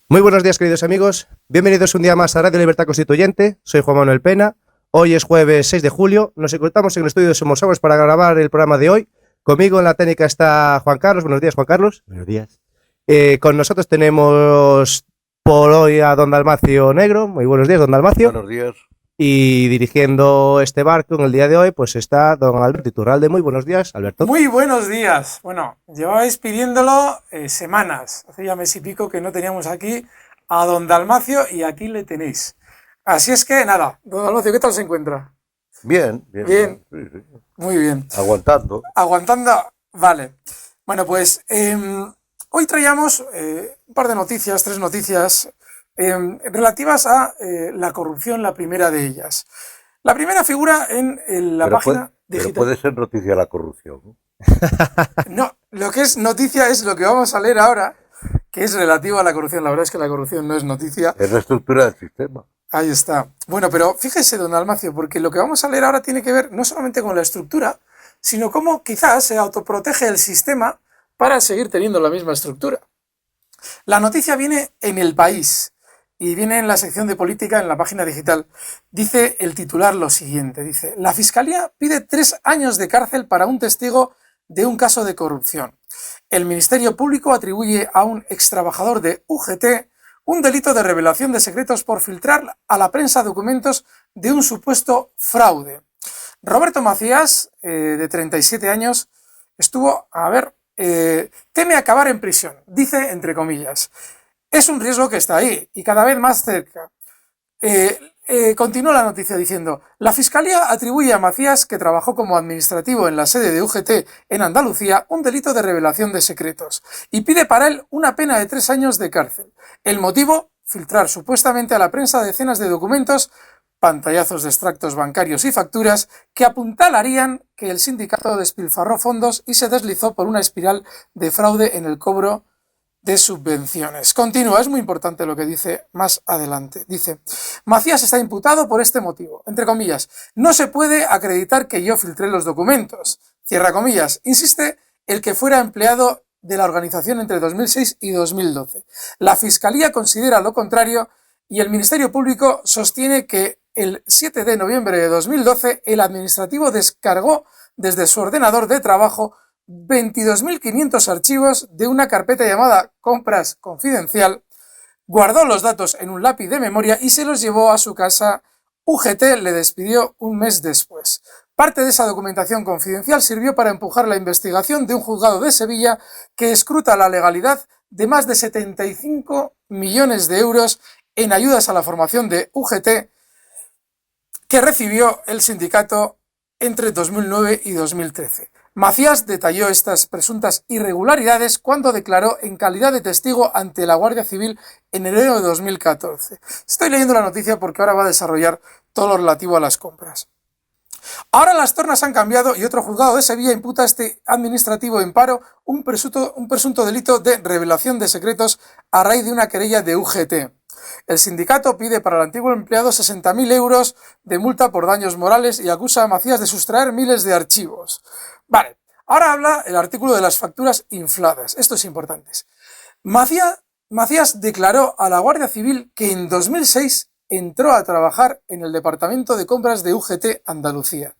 Muy buenos días, queridos amigos. Bienvenidos un día más a Radio Libertad Constituyente. Soy Juan Manuel Pena. Hoy es jueves 6 de julio. Nos encontramos en el estudio de Somosauros para grabar el programa de hoy. Conmigo en la técnica está Juan Carlos. Buenos días, Juan Carlos. Buenos días. Con nosotros tenemos por hoy a don Dalmacio Negro. Muy buenos días, don Dalmacio. Buenos días. Y dirigiendo este barco en el día de hoy, pues está don Alberto Iturralde. Muy buenos días, Alberto. Muy buenos días. Bueno, lleváis pidiéndolo semanas. Hace ya mes y pico que no teníamos aquí a don Dalmacio y aquí le tenéis. Así es que nada, don Dalmacio, ¿qué tal se encuentra? Bien. Bien. Sí. Muy bien. Aguantando. Vale. Bueno, pues hoy traíamos un par de noticias, tres noticias relativas a la corrupción, la primera de ellas. La primera figura en la página digital. Pero puede ser noticia la corrupción. No, lo que es noticia es lo que vamos a leer ahora, que es relativo a la corrupción. La verdad es que la corrupción no es noticia. Es la estructura del sistema. Ahí está. Bueno, pero fíjese, don Dalmacio, porque lo que vamos a leer ahora tiene que ver no solamente con la estructura, sino cómo quizás se autoprotege el sistema para seguir teniendo la misma estructura. La noticia viene en El País y viene en la sección de política en la página digital. Dice el titular lo siguiente, dice: la Fiscalía pide 3 años de cárcel para un testigo de un caso de corrupción. El Ministerio Público atribuye a un extrabajador de UGT un delito de revelación de secretos por filtrar a la prensa documentos de un supuesto fraude. Roberto Macías, de 37 años, teme acabar en prisión, dice entre comillas. Es un riesgo que está ahí y cada vez más cerca. Continúa la noticia diciendo: la Fiscalía atribuye a Macías, que trabajó como administrativo en la sede de UGT en Andalucía, un delito de revelación de secretos y pide para él una pena de 3 años de cárcel. El motivo: filtrar supuestamente a la prensa decenas de documentos, pantallazos de extractos bancarios y facturas que apuntalarían que el sindicato despilfarró fondos y se deslizó por una espiral de fraude en el cobro de subvenciones. Continúa, es muy importante lo que dice más adelante. Dice: Macías está imputado por este motivo. Entre comillas, no se puede acreditar que yo filtré los documentos. Cierra comillas. Insiste el que fuera empleado de la organización entre 2006 y 2012. La Fiscalía considera lo contrario y el Ministerio Público sostiene que el 7 de noviembre de 2012 el administrativo descargó desde su ordenador de trabajo 22.500 archivos de una carpeta llamada Compras Confidencial, guardó los datos en un lápiz de memoria y se los llevó a su casa. UGT le despidió un mes después. Parte de esa documentación confidencial sirvió para empujar la investigación de un juzgado de Sevilla que escruta la legalidad de más de 75 millones de euros en ayudas a la formación de UGT que recibió el sindicato entre 2009 y 2013. Macías detalló estas presuntas irregularidades cuando declaró en calidad de testigo ante la Guardia Civil en enero de 2014. Estoy leyendo la noticia porque ahora va a desarrollar todo lo relativo a las compras. Ahora las tornas han cambiado y otro juzgado de Sevilla imputa a este administrativo en paro un presunto delito de revelación de secretos a raíz de una querella de UGT. El sindicato pide para el antiguo empleado 60.000 euros de multa por daños morales y acusa a Macías de sustraer miles de archivos. Vale, ahora habla el artículo de las facturas infladas. Esto es importante. Macías declaró a la Guardia Civil que en 2006 entró a trabajar en el departamento de compras de UGT Andalucía,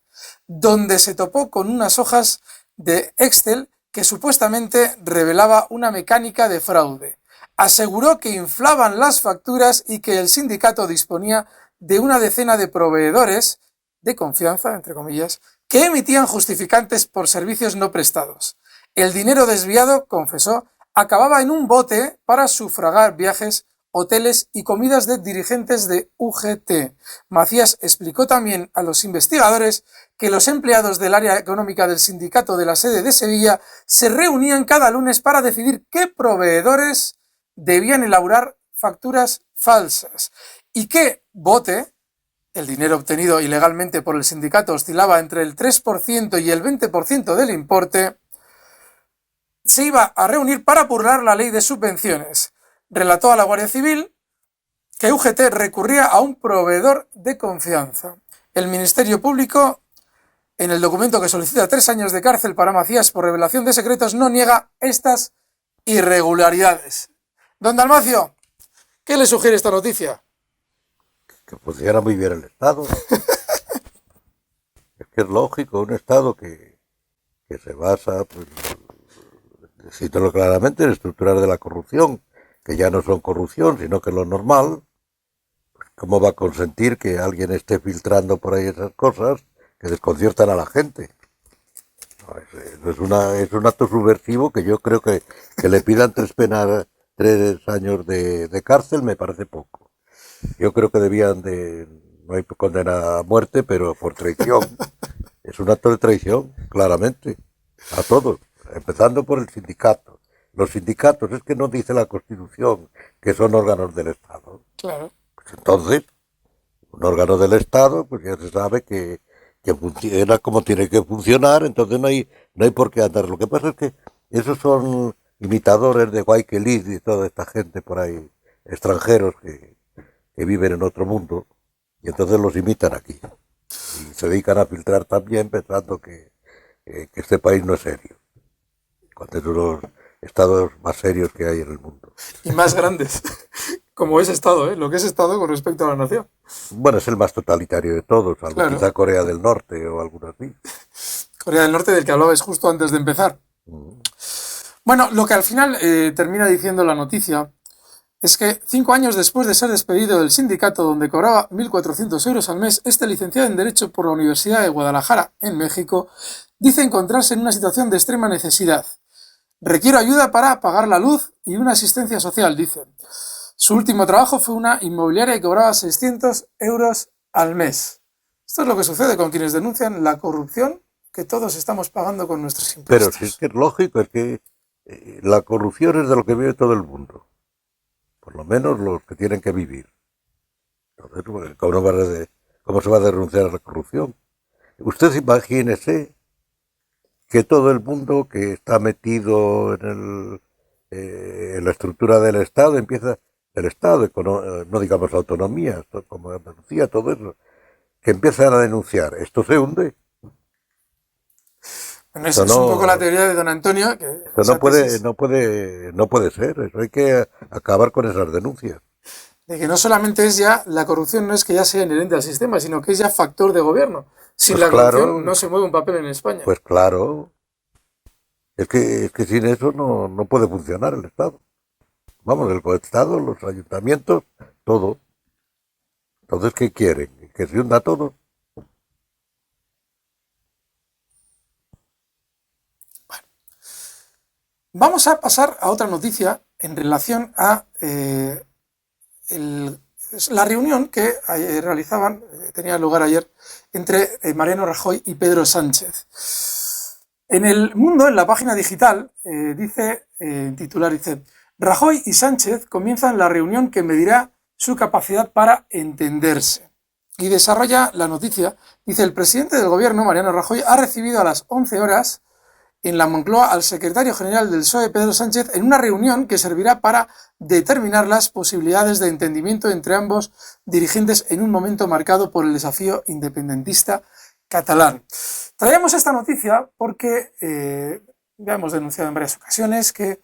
donde se topó con unas hojas de Excel que supuestamente revelaba una mecánica de fraude. Aseguró que inflaban las facturas y que el sindicato disponía de una decena de proveedores de confianza, entre comillas, que emitían justificantes por servicios no prestados. El dinero desviado, confesó, acababa en un bote para sufragar viajes, hoteles y comidas de dirigentes de UGT. Macías explicó también a los investigadores que los empleados del área económica del sindicato de la sede de Sevilla se reunían cada lunes para decidir qué proveedores debían elaborar facturas falsas y qué bote, el dinero obtenido ilegalmente por el sindicato oscilaba entre el 3% y el 20% del importe, se iba a reunir para burlar la ley de subvenciones. Relató a la Guardia Civil que UGT recurría a un proveedor de confianza. El Ministerio Público, en el documento que solicita 3 años de cárcel para Macías por revelación de secretos, no niega estas irregularidades. Don Dalmacio, ¿Qué le sugiere esta noticia? Que funciona muy bien el Estado. Es que es lógico, un Estado que se basa, pues, decírtelo claramente, en estructuras de la corrupción, que ya no son corrupción, sino que es lo normal. ¿Cómo va a consentir que alguien esté filtrando por ahí esas cosas que desconciertan a la gente? No, es un acto subversivo que yo creo que le pidan 3 años de cárcel me parece poco. Yo creo que no hay condena a muerte, pero por traición. Es un acto de traición, claramente, a todos, empezando por el sindicato. Los sindicatos, es que no dice la Constitución que son órganos del Estado. Claro. Pues entonces, un órgano del Estado, pues ya se sabe que funciona como tiene que funcionar, entonces no hay por qué andar. Lo que pasa es que esos son imitadores de Wikileaks y toda esta gente por ahí, extranjeros que viven en otro mundo, y entonces los imitan aquí. Y se dedican a filtrar también pensando que este país no es serio, cuando es uno de los estados más serios que hay en el mundo. Y más grandes, como es Estado, lo que es Estado con respecto a la nación. Bueno, es el más totalitario de todos, salvo Claro. quizá Corea del Norte o alguno así. Corea del Norte, del que hablabais justo antes de empezar. Bueno, lo que al final termina diciendo la noticia es que 5 años después de ser despedido del sindicato donde cobraba 1.400 euros al mes, este licenciado en Derecho por la Universidad de Guadalajara, en México, dice encontrarse en una situación de extrema necesidad. Requiero ayuda para pagar la luz y una asistencia social, dice. Su último trabajo fue una inmobiliaria y cobraba 600 euros al mes. Esto es lo que sucede con quienes denuncian la corrupción que todos estamos pagando con nuestros impuestos. Pero si es que es lógico, es que la corrupción es de lo que vive todo el mundo. Por lo menos los que tienen que vivir. Entonces, ¿cómo se va a denunciar la corrupción? Usted imagínese que todo el mundo que está metido en la estructura del Estado no digamos autonomía, como Andalucía, todo eso, que empiezan a denunciar. Esto se hunde. Bueno, esa es un poco la teoría de don Antonio. Esto no puede ser. Eso hay que acabar con esas denuncias. De que no solamente es ya, la corrupción no es que ya sea inherente al sistema, sino que es ya factor de gobierno. Sin Pues la claro, corrupción no se mueve un papel en España. Pues claro. Es que sin eso no puede funcionar el Estado. Vamos, el Estado, los ayuntamientos, todo. Entonces, ¿qué quieren? ¿Que se hunda todo? Vamos a pasar a otra noticia en relación a la reunión que tenía lugar ayer entre Mariano Rajoy y Pedro Sánchez. En El Mundo, en la página digital, titular dice: Rajoy y Sánchez comienzan la reunión que medirá su capacidad para entenderse. Y desarrolla la noticia, dice: el presidente del gobierno, Mariano Rajoy, ha recibido a las 11 horas en la Moncloa al secretario general del PSOE, Pedro Sánchez, en una reunión que servirá para determinar las posibilidades de entendimiento entre ambos dirigentes en un momento marcado por el desafío independentista catalán. Traemos esta noticia porque ya hemos denunciado en varias ocasiones que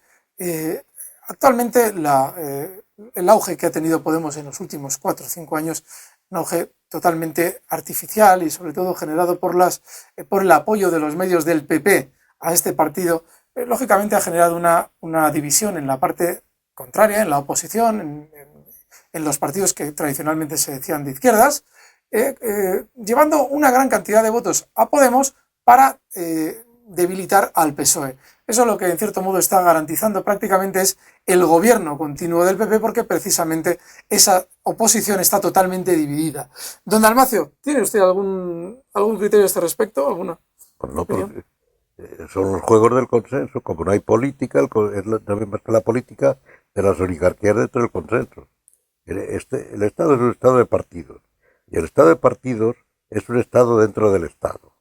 actualmente el auge que ha tenido Podemos en los últimos 4 o 5 años, un auge totalmente artificial y sobre todo generado por el apoyo de los medios del PP a este partido, lógicamente ha generado una división en la parte contraria, en la oposición, en los partidos que tradicionalmente se decían de izquierdas, llevando una gran cantidad de votos a Podemos para debilitar al PSOE. Eso lo que en cierto modo está garantizando prácticamente es el gobierno continuo del PP, porque precisamente esa oposición está totalmente dividida. Don Dalmacio, ¿tiene usted algún criterio a este respecto? ¿Alguna? Pues no, porque son los juegos del consenso. Como no hay política, también más que la política de las oligarquías dentro del consenso. El Estado es un Estado de partidos. Y el Estado de partidos es un Estado dentro del Estado.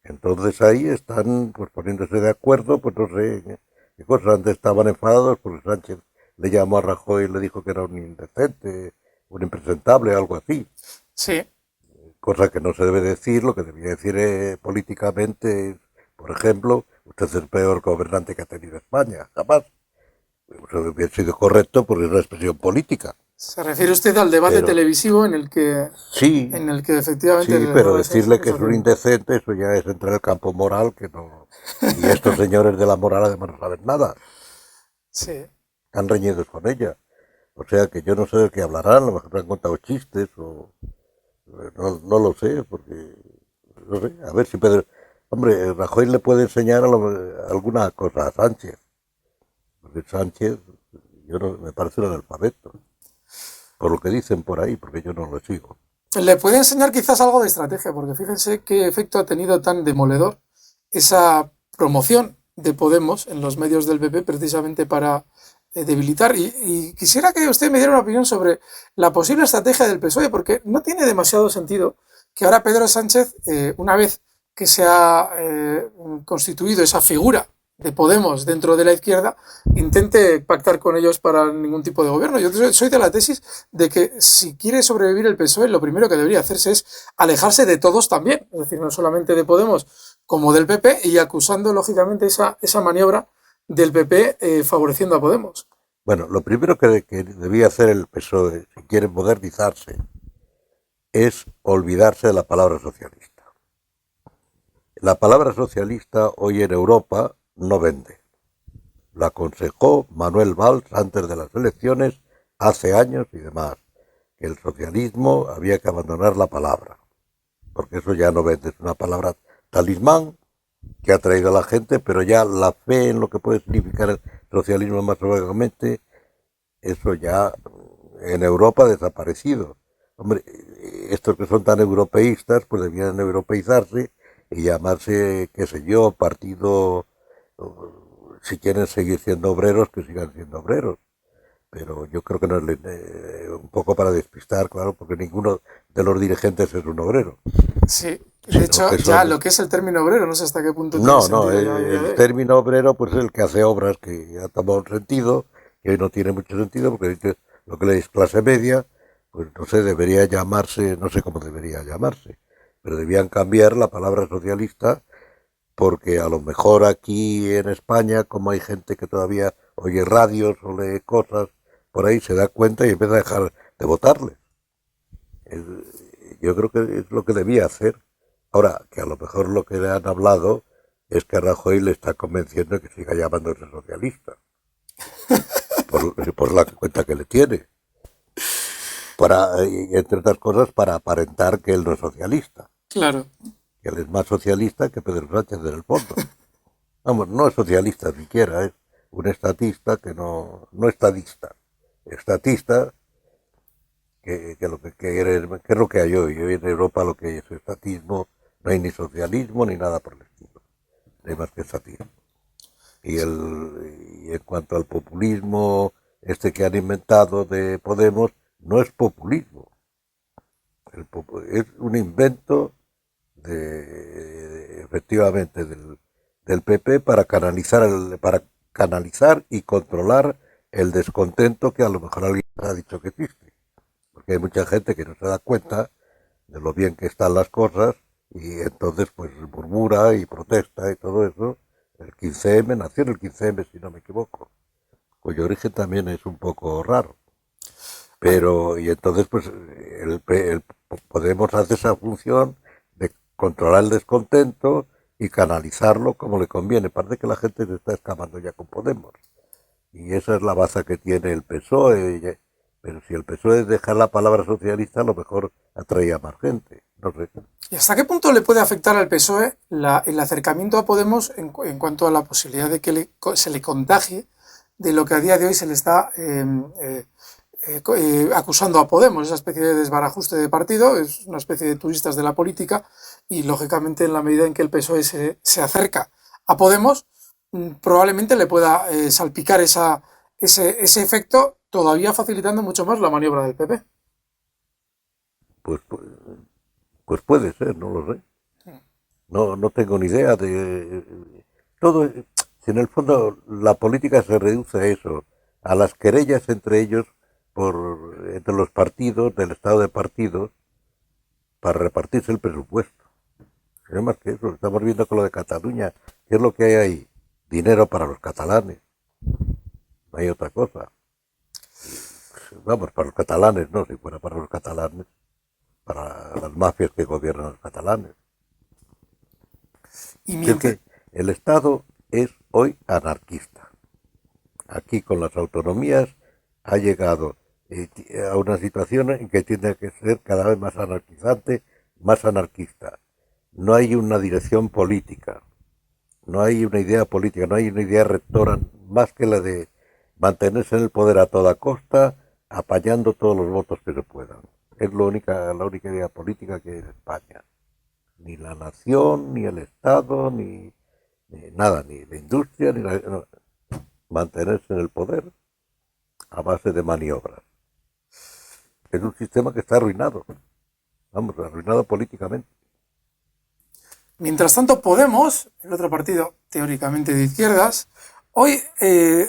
Entonces ahí están pues poniéndose de acuerdo, pues no sé qué cosas. Antes estaban enfadados porque Sánchez le llamó a Rajoy y le dijo que era un indecente, un impresentable, algo así. Sí. Cosa que no se debe decir. Lo que debía decir políticamente es, por ejemplo, usted es el peor gobernante que ha tenido España, jamás. Eso hubiera sido correcto porque es una expresión política. Se refiere usted al debate Pero televisivo sí, en el que efectivamente sí, pero esa decirle que es un acusación. indecente, eso ya es entrar en el campo moral, que no. Y estos señores de la moral además no saben nada, Sí. están reñidos con ella. O sea que yo no sé de qué hablarán, a lo mejor han contado chistes o no lo sé, porque no sé, a ver si Pedro, hombre, Rajoy le puede enseñar alguna cosa a Sánchez, porque Sánchez, yo no, me parece un analfabeto, por lo que dicen por ahí, porque yo no lo sigo. Le puede enseñar quizás algo de estrategia, porque fíjense qué efecto ha tenido tan demoledor esa promoción de Podemos en los medios del PP precisamente para debilitar. Y quisiera que usted me diera una opinión sobre la posible estrategia del PSOE, porque no tiene demasiado sentido que ahora Pedro Sánchez, una vez que se ha constituido esa figura de Podemos dentro de la izquierda, intente pactar con ellos para ningún tipo de gobierno. Yo soy de la tesis de que si quiere sobrevivir el PSOE, lo primero que debería hacerse es alejarse de todos también, es decir, no solamente de Podemos como del PP, y acusando lógicamente esa maniobra del PP favoreciendo a Podemos. Bueno, lo primero que debía hacer el PSOE, si quiere modernizarse, es olvidarse de la palabra socialista. La palabra socialista hoy en Europa no vende. Lo aconsejó Manuel Valls antes de las elecciones, hace años y demás, que el socialismo había que abandonar la palabra, porque eso ya no vende, es una palabra talismán que ha traído a la gente, pero ya la fe en lo que puede significar el socialismo más vagamente, eso ya en Europa ha desaparecido. Hombre, estos que son tan europeístas, pues debían europeizarse y llamarse, qué sé yo, partido, si quieren seguir siendo obreros, que sigan siendo obreros. Pero yo creo que no es un poco para despistar, claro, porque ninguno de los dirigentes es un obrero, Sí, de sino hecho, que ya son. lo que es el término obrero, no sé hasta qué punto tiene No, sentido ya a día de el hoy. término obrero pues es el que hace obras que ha tomado un sentido, que hoy no tiene mucho sentido, porque dice lo que le es clase media, pues no sé, debería llamarse, no sé cómo debería llamarse, pero debían cambiar la palabra socialista, porque a lo mejor aquí en España, como hay gente que todavía oye radios o lee cosas, por ahí se da cuenta y empieza a dejar de votarles. Yo creo que es lo que debía hacer. Ahora, que a lo mejor lo que le han hablado es que Rajoy le está convenciendo de que siga llamándose socialista, por la cuenta que le tiene. Entre otras cosas, para aparentar que él no es socialista, Claro. que él es más socialista que Pedro Sánchez en el fondo. Vamos, no es socialista siquiera, es un estatista que no estadista. Estatista, que es lo que hay hoy. Hoy en Europa lo que hay es estatismo, no hay ni socialismo ni nada por el estilo. No hay más que estatismo. Y en cuanto al populismo, este que han inventado de Podemos, no es populismo. Es un invento efectivamente del PP para canalizar y controlar el descontento que a lo mejor alguien ha dicho que existe. Porque hay mucha gente que no se da cuenta de lo bien que están las cosas y entonces pues murmura y protesta y todo eso. El 15M nació en el 15M, si no me equivoco, cuyo origen también es un poco raro. Bueno, Pero, y entonces pues Podemos hacer esa función de controlar el descontento y canalizarlo como le conviene. Parece que la gente se está escapando ya con Podemos. Y esa es la baza que tiene el PSOE. Pero si el PSOE deja la palabra socialista, a lo mejor atraía más gente. No sé. ¿y hasta qué punto le puede afectar al PSOE el acercamiento a Podemos en cuanto a la posibilidad de que se le contagie de lo que a día de hoy se le está acusando a Podemos, esa especie de desbarajuste de partido, es una especie de turistas de la política, y lógicamente en la medida en que el PSOE se acerca a Podemos, probablemente le pueda salpicar ese efecto, todavía facilitando mucho más la maniobra del PP. Pues, pues, pues puede ser, no lo sé. No tengo ni idea de todo. Si en el fondo la política se reduce a eso, a las querellas entre ellos entre los partidos, del estado de partidos, para repartirse el presupuesto. No es más que eso. Estamos viendo con lo de Cataluña. ¿Qué es lo que hay ahí? Dinero para los catalanes. no hay otra cosa. Vamos, para los catalanes, no, si fuera para los catalanes, para las mafias que gobiernan los catalanes. Y Es mientras, que el Estado es hoy anarquista. Aquí con las autonomías ha llegado a una situación en que tiene que ser cada vez más anarquizante, más anarquista. No hay una dirección política, no hay una idea política, no hay una idea rectora más que la de mantenerse en el poder a toda costa, apañando todos los votos que se puedan. Es la única idea política que hay en España. Ni la nación, ni el Estado, ni nada, ni la industria, no. Mantenerse en el poder a base de maniobras. Es un sistema que está arruinado, vamos, arruinado políticamente. mientras tanto, Podemos, el otro partido teóricamente de izquierdas, hoy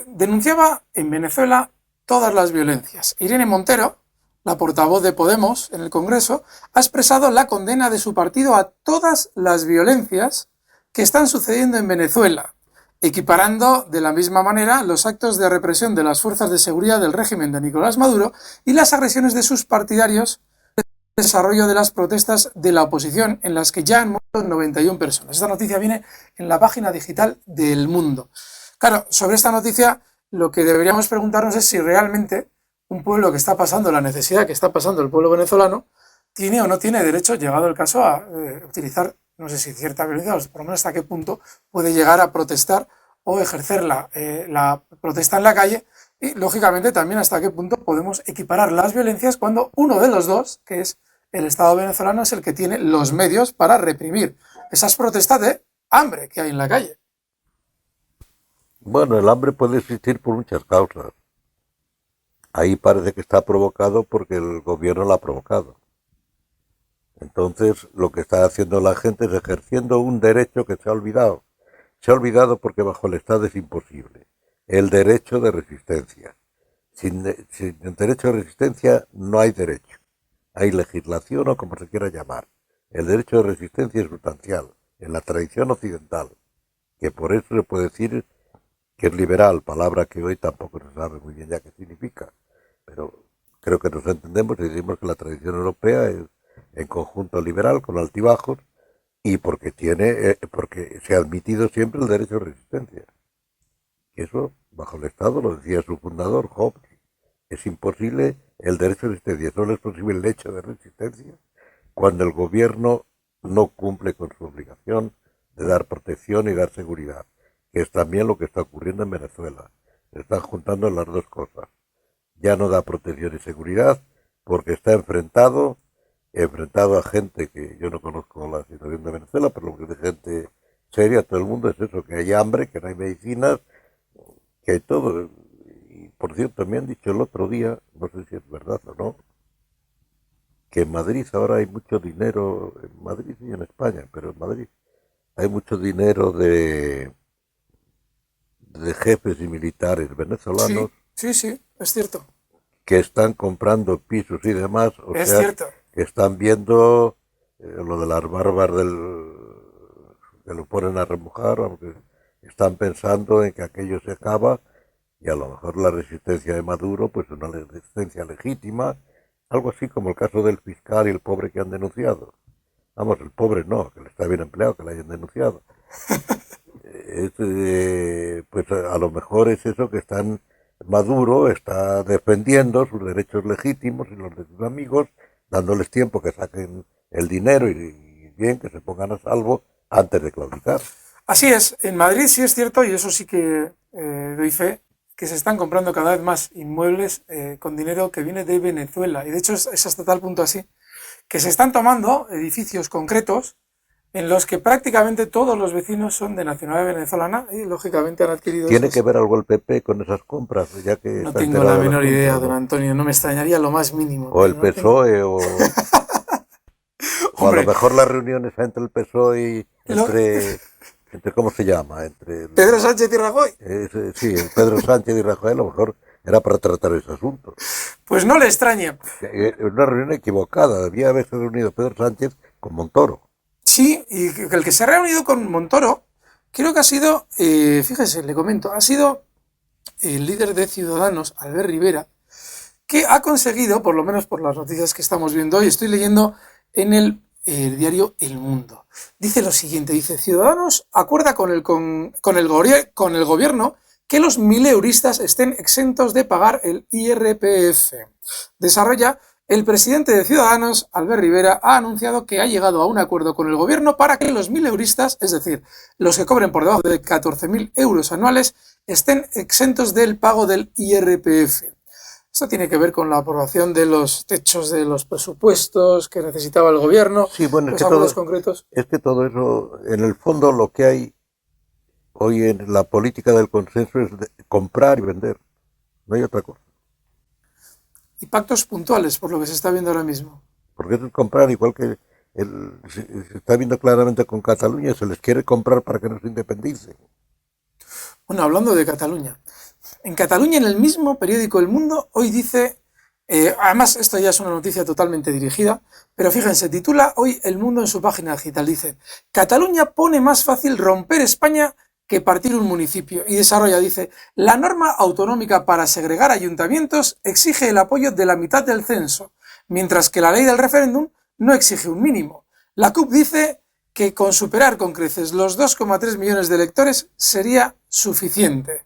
denunciaba en Venezuela todas las violencias. Irene Montero, la portavoz de Podemos en el Congreso, ha expresado la condena de su partido a todas las violencias que están sucediendo en Venezuela, equiparando de la misma manera los actos de represión de las fuerzas de seguridad del régimen de Nicolás Maduro y las agresiones de sus partidarios en el desarrollo de las protestas de la oposición, en las que ya han muerto 91 personas. Esta noticia viene en la página digital del Mundo. Claro, sobre esta noticia lo que deberíamos preguntarnos es si realmente un pueblo que está pasando la necesidad que está pasando el pueblo venezolano tiene o no tiene derecho, llegado el caso, a utilizar, no sé si cierta violencia, o por lo menos hasta qué punto puede llegar a protestar o ejercer la protesta en la calle, y lógicamente también hasta qué punto podemos equiparar las violencias cuando uno de los dos, que es el Estado venezolano, es el que tiene los medios para reprimir esas protestas de hambre que hay en la calle. Bueno, el hambre puede existir por muchas causas. Ahí parece que está provocado porque el gobierno lo ha provocado. Entonces, lo que está haciendo la gente es ejerciendo un derecho que se ha olvidado. Se ha olvidado porque bajo el Estado es imposible. El derecho de resistencia. Sin el derecho de resistencia no hay derecho. Hay legislación o como se quiera llamar. El derecho de resistencia es sustancial en la tradición occidental, que por eso se puede decir que es liberal, palabra que hoy tampoco se sabe muy bien ya qué significa, pero creo que nos entendemos y decimos que la tradición europea es en conjunto liberal, con altibajos, y porque se ha admitido siempre el derecho de resistencia. Y eso, bajo el Estado, lo decía su fundador, Hobbes, es imposible el derecho de resistencia, solo es posible el hecho de resistencia cuando el gobierno no cumple con su obligación de dar protección y dar seguridad, que es también lo que está ocurriendo en Venezuela. Se están juntando las dos cosas. Ya no da protección y seguridad porque está enfrentado a gente que yo no conozco la situación de Venezuela, pero lo que es de gente seria, todo el mundo es eso, que hay hambre, que no hay medicinas, que hay todo. Y por cierto, me han dicho el otro día, no sé si es verdad o no, que en Madrid ahora hay mucho dinero, en Madrid y en España, pero en Madrid hay mucho dinero de jefes y militares venezolanos Sí, es cierto. que están comprando pisos y demás, o Es sea, cierto. que están viendo lo de las barbas que lo ponen a remojar, aunque están pensando en que aquello se acaba y a lo mejor la resistencia de Maduro, pues una resistencia legítima, algo así como el caso del fiscal y el pobre que han denunciado. Vamos, el pobre no, que le está bien empleado, que le hayan denunciado. Pues a lo mejor es eso que Maduro está defendiendo sus derechos legítimos y los de sus amigos, dándoles tiempo que saquen el dinero y bien, que se pongan a salvo antes de claudicar. Así es, en Madrid sí es cierto, y eso sí que doy fe, que se están comprando cada vez más inmuebles con dinero que viene de Venezuela. Y de hecho es hasta tal punto así, que se están tomando edificios concretos en los que prácticamente todos los vecinos son de nacionalidad venezolana y lógicamente han adquirido... ¿Tiene que ver algo el PP con esas compras? Ya que No está tengo enterado la del menor asunto, idea, ¿no? don Antonio, no me extrañaría lo más mínimo. O el No tengo- PSOE, o a lo Hombre, mejor las reuniones entre el PSOE y lo- entre ¿cómo se llama? Pedro Sánchez y Rajoy. Sí, el Pedro Sánchez y Rajoy, a lo mejor era para tratar ese asunto. Pues no le extraña. Una reunión equivocada, debía haberse reunido Pedro Sánchez con Montoro. Sí, y el que se ha reunido con Montoro, creo que ha sido, fíjese, le comento, ha sido el líder de Ciudadanos, Albert Rivera, que ha conseguido, por lo menos por las noticias que estamos viendo hoy, estoy leyendo en el diario El Mundo. Dice lo siguiente, dice, Ciudadanos acuerda con el gobierno que los mileuristas estén exentos de pagar el IRPF. Desarrolla, el presidente de Ciudadanos, Albert Rivera, ha anunciado que ha llegado a un acuerdo con el gobierno para que los mileuristas, es decir, los que cobren por debajo de 14.000 euros anuales, estén exentos del pago del IRPF. Esto tiene que ver con la aprobación de los techos de los presupuestos que necesitaba el gobierno, Sí, bueno, los acuerdos concretos. es que todo eso, en el fondo lo que hay hoy en la política del consenso es comprar y vender, no hay otra cosa. Y pactos puntuales, por lo que se está viendo ahora mismo. Porque eso es comprar, igual que se está viendo claramente con Cataluña, se les quiere comprar para que no se independicen. Bueno, hablando de Cataluña. En Cataluña, en el mismo periódico El Mundo, hoy dice, además esto ya es una noticia totalmente dirigida, pero fíjense, titula hoy El Mundo en su página digital, dice, Cataluña pone más fácil romper España que partir un municipio, y desarrolla, dice, la norma autonómica para segregar ayuntamientos exige el apoyo de la mitad del censo, mientras que la ley del referéndum no exige un mínimo. La CUP dice que con superar con creces los 2,3 millones de electores sería suficiente.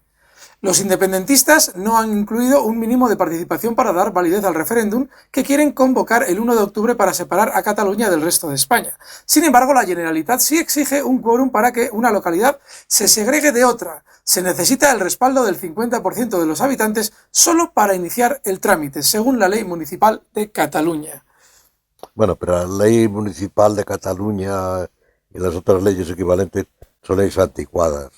Los independentistas no han incluido un mínimo de participación para dar validez al referéndum que quieren convocar el 1 de octubre para separar a Cataluña del resto de España. Sin embargo, la Generalitat sí exige un quórum para que una localidad se segregue de otra. Se necesita el respaldo del 50% de los habitantes solo para iniciar el trámite, según la ley municipal de Cataluña. Bueno, pero la ley municipal de Cataluña y las otras leyes equivalentes son leyes anticuadas,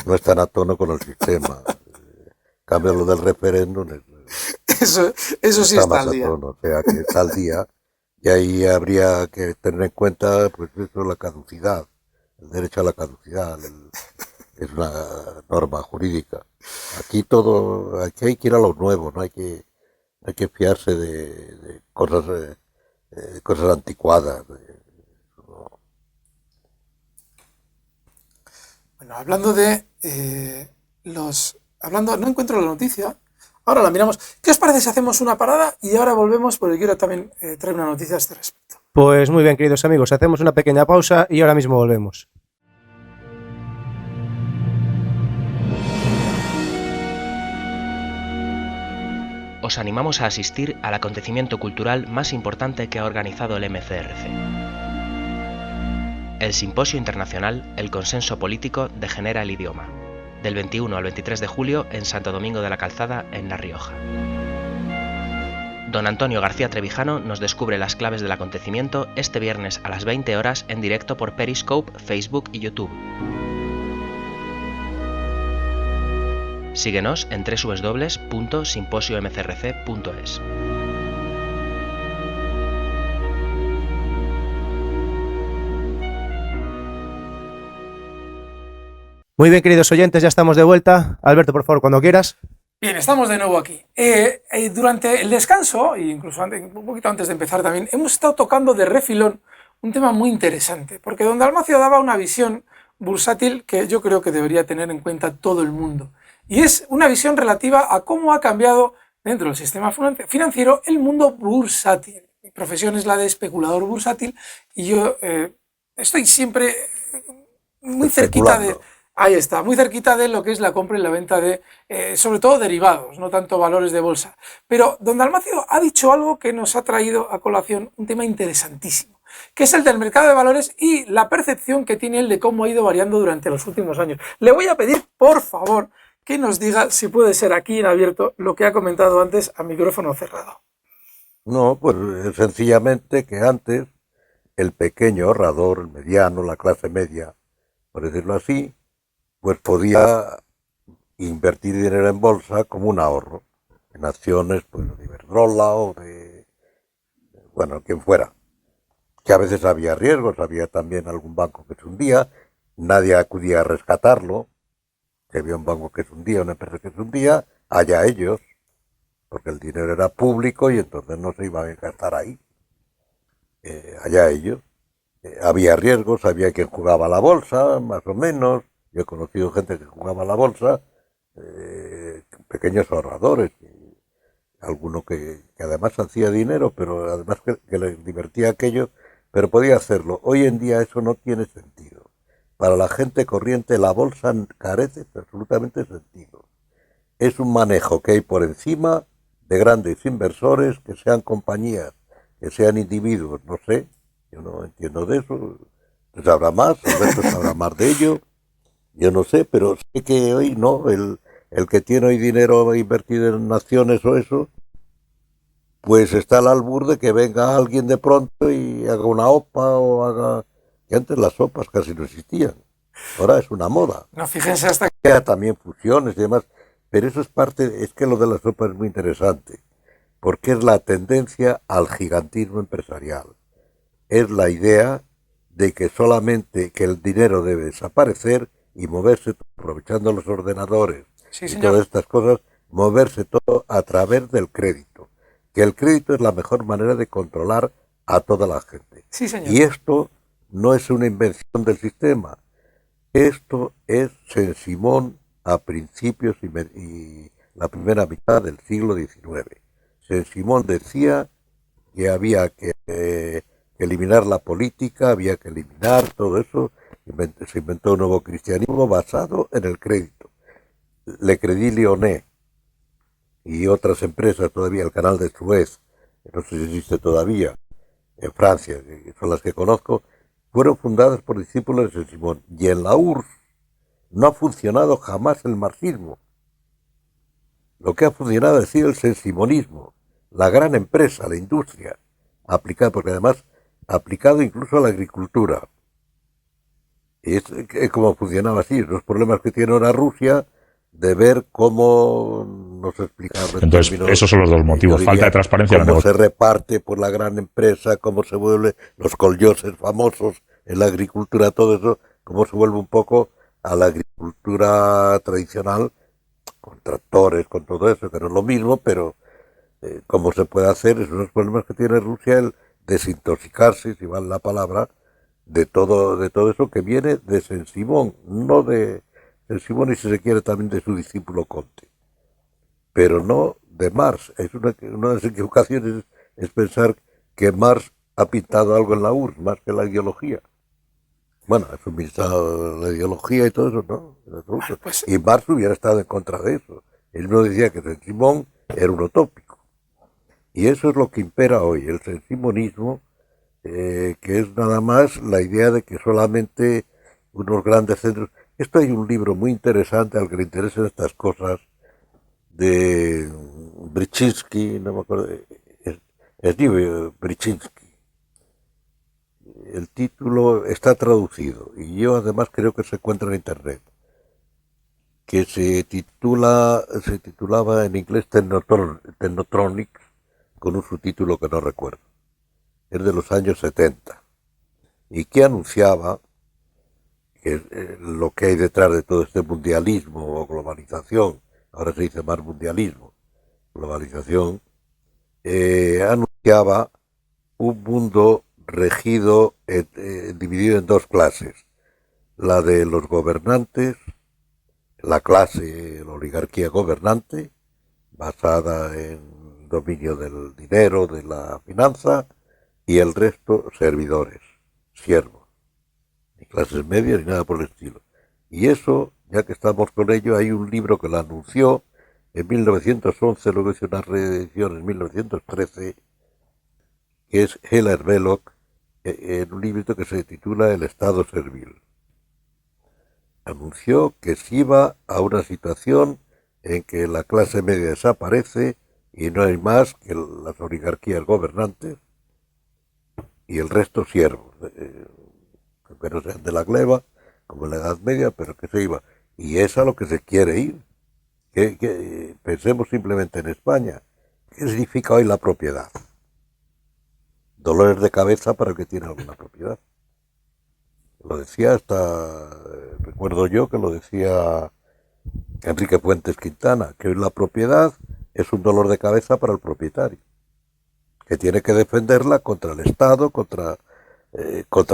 no están a tono con el sistema. En cambio, lo del referéndum Eso sí está más al a día. tono, o sea, que está al día, y ahí habría que tener en cuenta, pues eso, la caducidad, el derecho a la caducidad, es una norma jurídica. Aquí hay que ir a lo nuevo, no hay que fiarse de cosas anticuadas. Bueno, hablando de no encuentro la noticia, ahora la miramos. ¿Qué os parece si hacemos una parada y ahora volvemos? Porque quiero también traer una noticia a este respecto. Pues muy bien, queridos amigos, hacemos una pequeña pausa y ahora mismo volvemos. Os animamos a asistir al acontecimiento cultural más importante que ha organizado el MCRC. El Simposio Internacional El Consenso Político degenera el idioma, del 21 al 23 de julio en Santo Domingo de la Calzada, en La Rioja. Don Antonio García Trevijano nos descubre las claves del acontecimiento este viernes a las 20 horas en directo por Periscope, Facebook y YouTube. Síguenos en www.simposiomcrc.es. Muy bien, queridos oyentes, ya estamos de vuelta. Alberto, por favor, cuando quieras. Bien, estamos de nuevo aquí. Durante el descanso, e incluso un poquito antes de empezar también, hemos estado tocando de refilón un tema muy interesante, porque don Dalmacio daba una visión bursátil que yo creo que debería tener en cuenta todo el mundo. Y es una visión relativa a cómo ha cambiado dentro del sistema financiero el mundo bursátil. Mi profesión es la de especulador bursátil y yo estoy siempre muy cerquita de... Ahí está, muy cerquita de lo que es la compra y la venta de, sobre todo derivados, no tanto valores de bolsa. Pero don Dalmacio ha dicho algo que nos ha traído a colación un tema interesantísimo, que es el del mercado de valores y la percepción que tiene él de cómo ha ido variando durante los últimos años. Le voy a pedir, por favor, que nos diga, si puede ser aquí en abierto, lo que ha comentado antes a micrófono cerrado. No, pues sencillamente que antes el pequeño ahorrador, el mediano, la clase media, por decirlo así, pues podía invertir dinero en bolsa como un ahorro, en acciones pues de Iberdrola o bueno, quien fuera, que a veces había riesgos, había también algún banco que se hundía, nadie acudía a rescatarlo, que había un banco que se hundía, una empresa que se hundía, allá ellos, porque el dinero era público y entonces no se iba a gastar ahí, allá ellos. Había riesgos, había quien jugaba a la bolsa, más o menos. Yo he conocido gente que jugaba a la bolsa, pequeños ahorradores, alguno que además hacía dinero, pero además que le divertía aquello, pero podía hacerlo. Hoy en día eso no tiene sentido. Para la gente corriente la bolsa carece de absolutamente sentido. Es un manejo que hay por encima de grandes inversores, que sean compañías, que sean individuos, no sé, yo no entiendo de eso, sabrá más, Alberto sabrá más de ello, yo no sé, pero sé que hoy no, el que tiene hoy dinero invertido en acciones o eso, pues está al albur de que venga alguien de pronto y haga una OPA o haga... que antes las OPAs casi no existían, ahora es una moda. No, fíjense hasta que también fusiones y demás, pero eso es parte, es que lo de las OPAs es muy interesante, porque es la tendencia al gigantismo empresarial, es la idea de que solamente que el dinero debe desaparecer y moverse, aprovechando los ordenadores sí, y señor. todas estas cosas, moverse todo a través del crédito, que el crédito es la mejor manera de controlar a toda la gente. Sí, señor. Y esto no es una invención del sistema, esto es Saint-Simon a principios y la primera mitad del siglo XIX. Saint-Simon decía que había que eliminar la política, había que eliminar todo eso. Se inventó un nuevo cristianismo basado en el crédito. Le Crédit Lyonnais y otras empresas todavía, el canal de Suez, no sé si existe todavía, en Francia, que son las que conozco, fueron fundadas por discípulos de Saint-Simon. Y en la URSS no ha funcionado jamás el marxismo. Lo que ha funcionado ha sido el saint-simonismo, la gran empresa, la industria, aplicada, porque además aplicado incluso a la agricultura. Y es como funcionaba así, los problemas que tiene ahora Rusia, de ver cómo nos explicaron. Entonces, esos son los dos motivos, diría, falta de transparencia. Cómo se reparte por la gran empresa, cómo se vuelve los colloses famosos en la agricultura, todo eso, cómo se vuelve un poco a la agricultura tradicional, con tractores, con todo eso, que no es lo mismo, pero cómo se puede hacer, esos son los problemas que tiene Rusia, el desintoxicarse, si vale la palabra, de todo eso que viene de Saint-Simon, no de Saint-Simon y si se quiere también de su discípulo Comte, pero no de Marx. Es una de las equivocaciones es pensar que Marx ha pintado algo en la URSS más que la ideología. Bueno, ha suministrado la ideología y todo eso, ¿no? Pues, y Marx hubiera estado en contra de eso. Él no decía que Saint-Simon era un utópico. Y eso es lo que impera hoy, el saint-simonismo, que es nada más la idea de que solamente unos grandes centros... Esto hay un libro muy interesante al que le interesan estas cosas, de Brzezinski, no me acuerdo, es Brzezinski. El título está traducido y yo además creo que se encuentra en internet, que se titulaba en inglés Technotronics, con un subtítulo que no recuerdo. Es de los años 70 y que anunciaba que lo que hay detrás de todo este mundialismo o globalización, ahora se dice más mundialismo, globalización, anunciaba un mundo regido, dividido en dos clases, la de los gobernantes, la oligarquía gobernante, basada en dominio del dinero, de la finanza, y el resto servidores, siervos, ni clases medias ni nada por el estilo. Y eso, ya que estamos con ello, hay un libro que lo anunció en 1911, luego hizo una reedición en 1913, que es Heller Belloc, en un libro que se titula El Estado Servil. Anunció que se iba a una situación en que la clase media desaparece y no hay más que las oligarquías gobernantes y el resto siervos, que no sean de la gleba, como en la Edad Media, pero que se iba. Y es a lo que se quiere ir. Que pensemos simplemente en España. ¿Qué significa hoy la propiedad? Dolores de cabeza para el que tiene alguna propiedad. Lo decía recuerdo yo que lo decía Enrique Puentes Quintana, que hoy la propiedad es un dolor de cabeza para el propietario, que tiene que defenderla contra el Estado, contra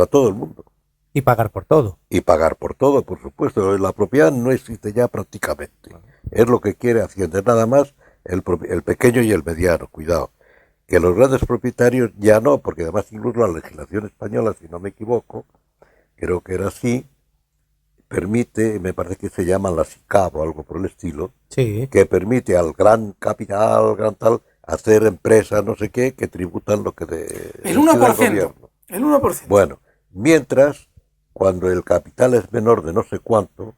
todo el mundo. Y pagar por todo. Y pagar por todo, por supuesto. La propiedad no existe ya prácticamente. Es lo que quiere Hacienda, nada más el pequeño y el mediano, cuidado. Que los grandes propietarios ya no, porque además incluso la legislación española, si no me equivoco, creo que era así, permite, me parece que se llama la SICAV o algo por el estilo, Sí. que permite al gran capital, gran tal, hacer empresas, no sé qué, que tributan lo que El 1%. gobierno. El 1%. Bueno, mientras, cuando el capital es menor de no sé cuánto,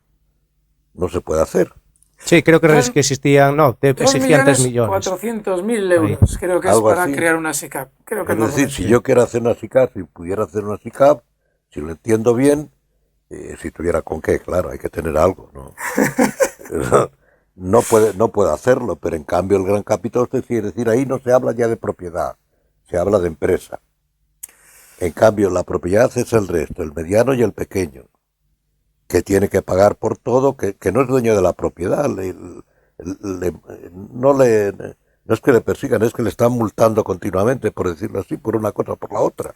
no se puede hacer. Sí, creo que Dos- que existían, no, te exigían 3 millones. 400.000 euros, creo que es Algo para así. crear una SICAP. Creo que Es no decir, lo si sé. yo quiero hacer una SICAP, si pudiera hacer una SICAP, si lo entiendo bien, si tuviera con qué, claro, hay que tener algo, ¿no? No puede hacerlo, pero en cambio el gran capital, es decir, ahí no se habla ya de propiedad, se habla de empresa. En cambio, la propiedad es el resto, el mediano y el pequeño, que tiene que pagar por todo, que no es dueño de la propiedad, no es que le persigan, es que le están multando continuamente, por decirlo así, por una cosa o por la otra.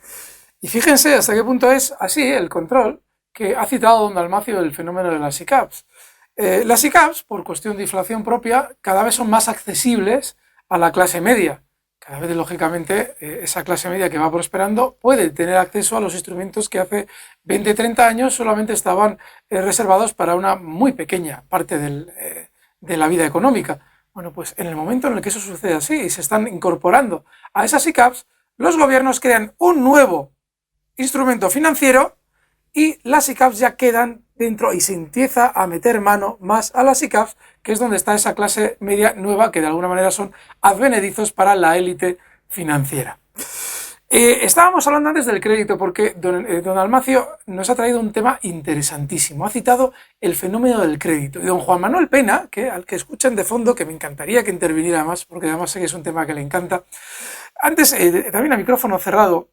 Y fíjense hasta qué punto es así el control que ha citado don Dalmacio del fenómeno de las SICAPs. Las SICAPs, por cuestión de inflación propia, cada vez son más accesibles a la clase media. Cada vez, lógicamente, esa clase media que va prosperando puede tener acceso a los instrumentos que hace 20, 30 años solamente estaban reservados para una muy pequeña parte de la vida económica. Bueno, pues en el momento en el que eso sucede así y se están incorporando a esas SICAPs, los gobiernos crean un nuevo instrumento financiero y las SICAPs ya quedan dentro y se empieza a meter mano más a las SICAPs, que es donde está esa clase media nueva que de alguna manera son advenedizos para la élite financiera. Estábamos hablando antes del crédito porque don Almacio nos ha traído un tema interesantísimo. Ha citado el fenómeno del crédito. Y don Juan Manuel Pena, al que escuchan de fondo, que me encantaría que interviniera más, porque además sé que es un tema que le encanta, antes, también a micrófono cerrado,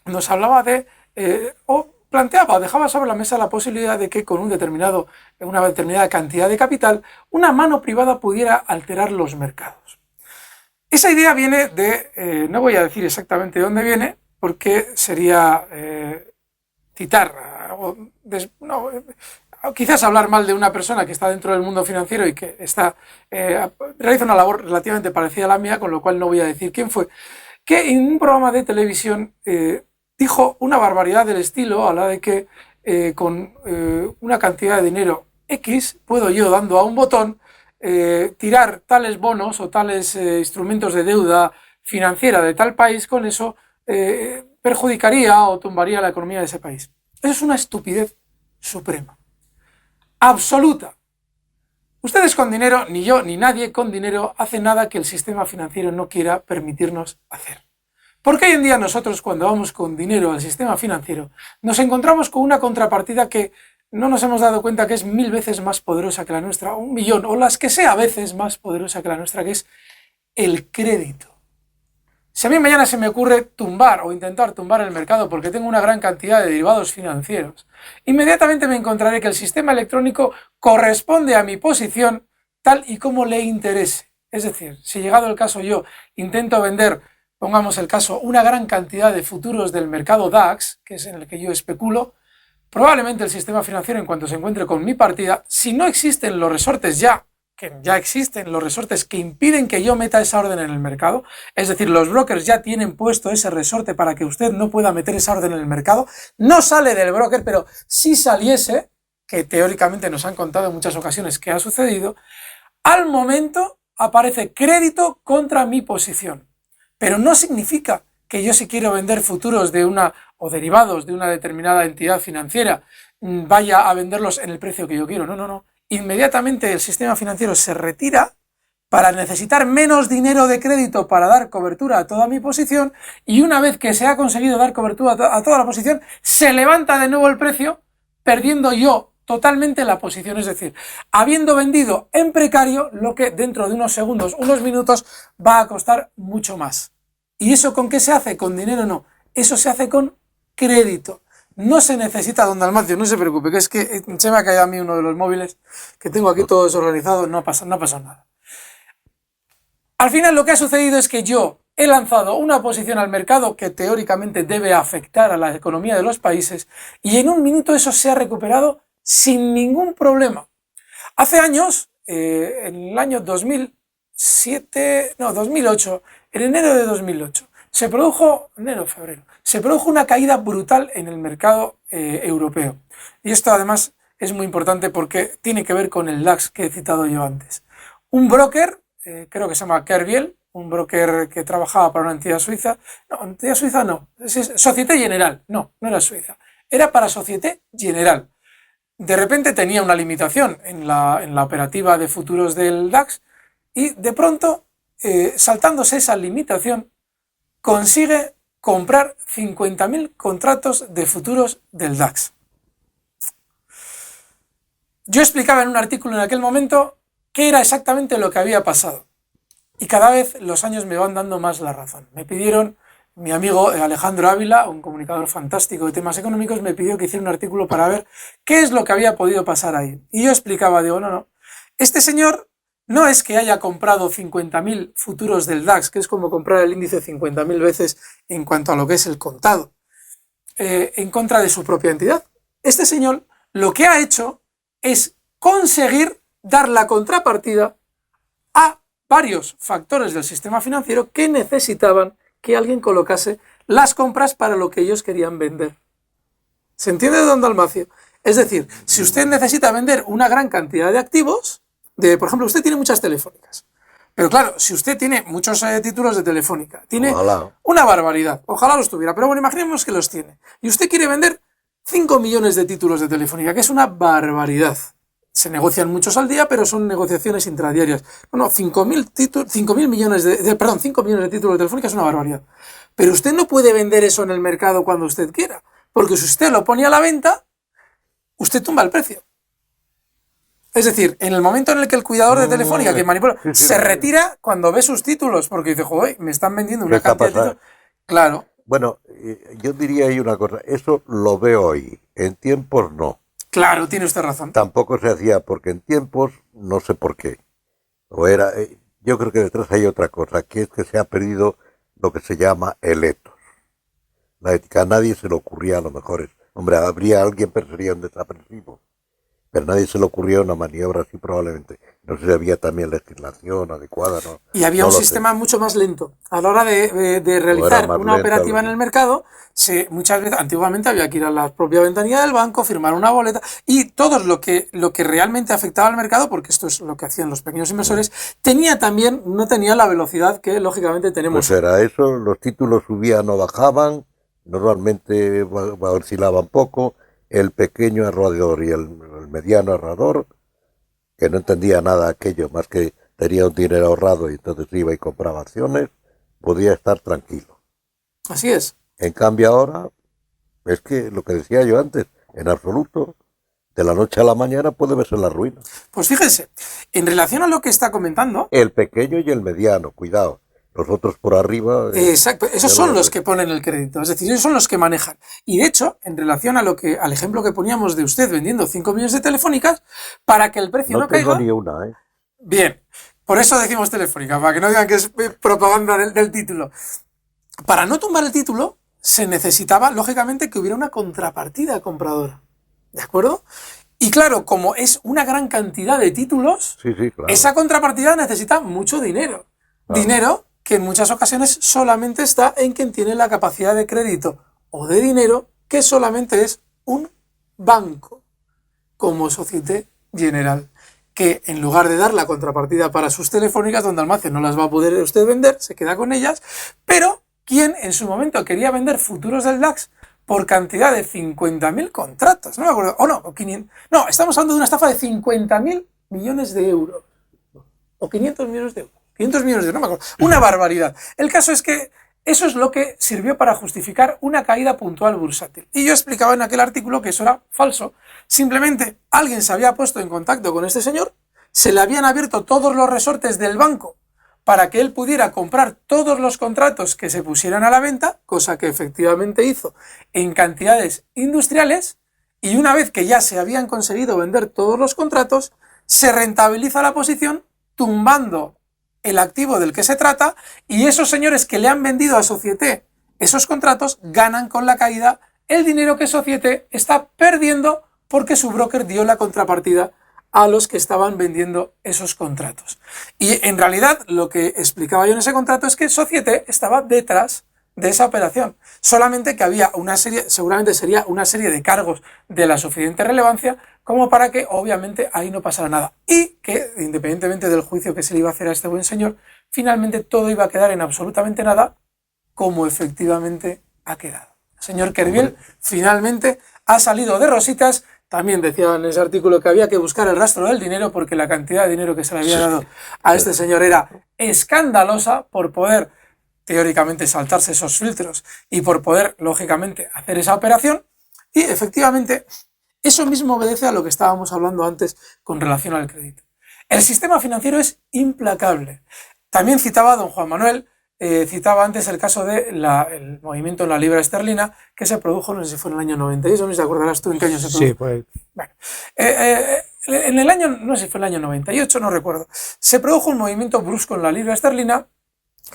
nos hablaba planteaba, dejaba sobre la mesa la posibilidad de que con una determinada cantidad de capital, una mano privada pudiera alterar los mercados. Esa idea viene no voy a decir exactamente de dónde viene, porque sería citar, quizás hablar mal de una persona que está dentro del mundo financiero y que realiza una labor relativamente parecida a la mía, con lo cual no voy a decir quién fue, que en un programa de televisión dijo una barbaridad del estilo a la de que con una cantidad de dinero X puedo yo, dando a un botón, tirar tales bonos o tales instrumentos de deuda financiera de tal país, con eso perjudicaría o tumbaría la economía de ese país. Eso es una estupidez suprema, absoluta. Ustedes con dinero, ni yo ni nadie con dinero hace nada que el sistema financiero no quiera permitirnos hacer. Porque hoy en día nosotros, cuando vamos con dinero al sistema financiero, nos encontramos con una contrapartida que no nos hemos dado cuenta que es 1000 veces más poderosa que la nuestra, 1 millón, o las que sea veces más poderosa que la nuestra, que es el crédito. Si a mí mañana se me ocurre tumbar o intentar tumbar el mercado porque tengo una gran cantidad de derivados financieros, inmediatamente me encontraré que el sistema electrónico corresponde a mi posición tal y como le interese. Es decir, si llegado el caso yo intento vender, pongamos el caso, una gran cantidad de futuros del mercado DAX, que es en el que yo especulo, probablemente el sistema financiero, en cuanto se encuentre con mi partida, si no existen los resortes que ya existen los resortes que impiden que yo meta esa orden en el mercado, es decir, los brokers ya tienen puesto ese resorte para que usted no pueda meter esa orden en el mercado, no sale del broker, pero si saliese, que teóricamente nos han contado en muchas ocasiones que ha sucedido, al momento aparece crédito contra mi posición. Pero no significa que yo, si quiero vender futuros o derivados de una determinada entidad financiera, vaya a venderlos en el precio que yo quiero. No. Inmediatamente el sistema financiero se retira para necesitar menos dinero de crédito para dar cobertura a toda mi posición, y una vez que se ha conseguido dar cobertura a toda la posición, se levanta de nuevo el precio, perdiendo yo totalmente la posición, es decir, habiendo vendido en precario lo que dentro de unos segundos, unos minutos, va a costar mucho más. ¿Y eso con qué se hace? ¿Con dinero? No. Eso se hace con crédito. No se necesita, don Dalmacio, no se preocupe, que es que se me ha caído a mí uno de los móviles, que tengo aquí todo desorganizado, no ha pasado nada. Al final lo que ha sucedido es que yo, he lanzado una posición al mercado que teóricamente debe afectar a la economía de los países y en un minuto eso se ha recuperado sin ningún problema. Hace años, en el año 2008, en enero de 2008, se produjo una caída brutal en el mercado europeo. Y esto además es muy importante porque tiene que ver con el DAX que he citado yo antes. Un broker, creo que se llama Kerviel, un broker que trabajaba para una entidad suiza, Société Générale, no era suiza, era para Société Générale. De repente tenía una limitación en la operativa de futuros del DAX y de pronto, saltándose esa limitación, consigue comprar 50.000 contratos de futuros del DAX. Yo explicaba en un artículo en aquel momento qué era exactamente lo que había pasado. Y cada vez los años me van dando más la razón. Me pidieron, mi amigo Alejandro Ávila, un comunicador fantástico de temas económicos, me pidió que hiciera un artículo para ver qué es lo que había podido pasar ahí. Y yo explicaba, digo, no, este señor no es que haya comprado 50.000 futuros del DAX, que es como comprar el índice 50.000 veces en cuanto a lo que es el contado, en contra de su propia entidad. Este señor lo que ha hecho es conseguir dar la contrapartida a varios factores del sistema financiero que necesitaban que alguien colocase las compras para lo que ellos querían vender. ¿Se entiende, don Dalmacio? Es decir, si usted necesita vender una gran cantidad de activos, por ejemplo, usted tiene muchas telefónicas, pero claro, si usted tiene muchos títulos de Telefónica, tiene una barbaridad, ojalá los tuviera, pero bueno, imaginemos que los tiene, y usted quiere vender 5 millones de títulos de Telefónica, que es una barbaridad. Se negocian muchos al día, pero son negociaciones intradiarias. Bueno, 5 millones de títulos de Telefónica es una barbaridad. Pero usted no puede vender eso en el mercado cuando usted quiera, porque si usted lo pone a la venta, usted tumba el precio. Es decir, en el momento en el que el cuidador de Telefónica que manipula se retira cuando ve sus títulos, porque dice, joder, me están vendiendo una cantidad de títulos. Claro. Bueno, yo diría ahí una cosa, eso lo veo hoy, en tiempos no. Claro, tiene usted razón. Tampoco se hacía porque en tiempos, no sé por qué. Yo creo que detrás hay otra cosa, que es que se ha perdido lo que se llama el ethos. La ética, a nadie se le ocurría a lo mejor. Hombre, habría alguien, pero sería un desaprensivo. Pero a nadie se le ocurrió una maniobra así probablemente. No sé si había también legislación adecuada, ¿no? Y había un sistema mucho más lento. A la hora de realizar una operativa en el mercado, muchas veces, antiguamente había que ir a la propia ventanilla del banco, firmar una boleta, y todo lo que realmente afectaba al mercado, porque esto es lo que hacían los pequeños inversores, no tenía la velocidad que lógicamente tenemos. Pues era eso, los títulos subían o bajaban, normalmente oscilaban poco, el pequeño ahorrador y el mediano ahorrador, que no entendía nada aquello, más que tenía un dinero ahorrado y entonces iba y compraba acciones, podía estar tranquilo. Así es. En cambio ahora, es que lo que decía yo antes, en absoluto, de la noche a la mañana puede verse la ruina. Pues fíjense, en relación a lo que está comentando... El pequeño y el mediano, cuidado. Los otros por arriba... Exacto, esos son los que ponen el crédito, es decir, ellos son los que manejan. Y de hecho, en relación al ejemplo que poníamos de usted vendiendo 5 millones de telefónicas, para que el precio no caiga... No tengo ni una, ¿eh? Bien, por eso decimos Telefónica, para que no digan que es propaganda del título. Para no tumbar el título, se necesitaba, lógicamente, que hubiera una contrapartida compradora. ¿De acuerdo? Y claro, como es una gran cantidad de títulos, sí, claro. Esa contrapartida necesita mucho dinero. Claro. Dinero que en muchas ocasiones solamente está en quien tiene la capacidad de crédito o de dinero, que solamente es un banco, como Société Générale, que en lugar de dar la contrapartida para sus telefónicas, donde Dalmacio no las va a poder usted vender, se queda con ellas, pero quien en su momento quería vender futuros del DAX por cantidad de 50.000 contratos, no me acuerdo, o 500, no, estamos hablando de una estafa de 50.000 millones de euros, o 500 millones de euros. 500 millones de euros, no me acuerdo. Una barbaridad. El caso es que eso es lo que sirvió para justificar una caída puntual bursátil. Y yo explicaba en aquel artículo que eso era falso. Simplemente alguien se había puesto en contacto con este señor, se le habían abierto todos los resortes del banco para que él pudiera comprar todos los contratos que se pusieran a la venta, cosa que efectivamente hizo en cantidades industriales, y una vez que ya se habían conseguido vender todos los contratos, se rentabiliza la posición tumbando el activo del que se trata, y esos señores que le han vendido a Société esos contratos ganan con la caída el dinero que Société está perdiendo porque su broker dio la contrapartida a los que estaban vendiendo esos contratos. Y en realidad lo que explicaba yo en ese contrato es que Société estaba detrás de esa operación, solamente que había una serie, seguramente sería una serie de cargos de la suficiente relevancia como para que obviamente ahí no pasara nada, y que independientemente del juicio que se le iba a hacer a este buen señor, finalmente todo iba a quedar en absolutamente nada, como efectivamente ha quedado. El señor Kerviel finalmente ha salido de rositas. También decía en ese artículo que había que buscar el rastro del dinero porque la cantidad de dinero que se le había dado a este señor era escandalosa por poder teóricamente saltarse esos filtros y por poder, lógicamente, hacer esa operación. Y efectivamente, eso mismo obedece a lo que estábamos hablando antes con relación al crédito. El sistema financiero es implacable. También citaba don Juan Manuel, citaba antes el caso del movimiento en la libra esterlina que se produjo, no sé si fue en el año 98, no sé si te acordarás tú en qué año se produjo. Sí, pues. Bueno, en el año, no sé si fue el año 98, no recuerdo, se produjo un movimiento brusco en la libra esterlina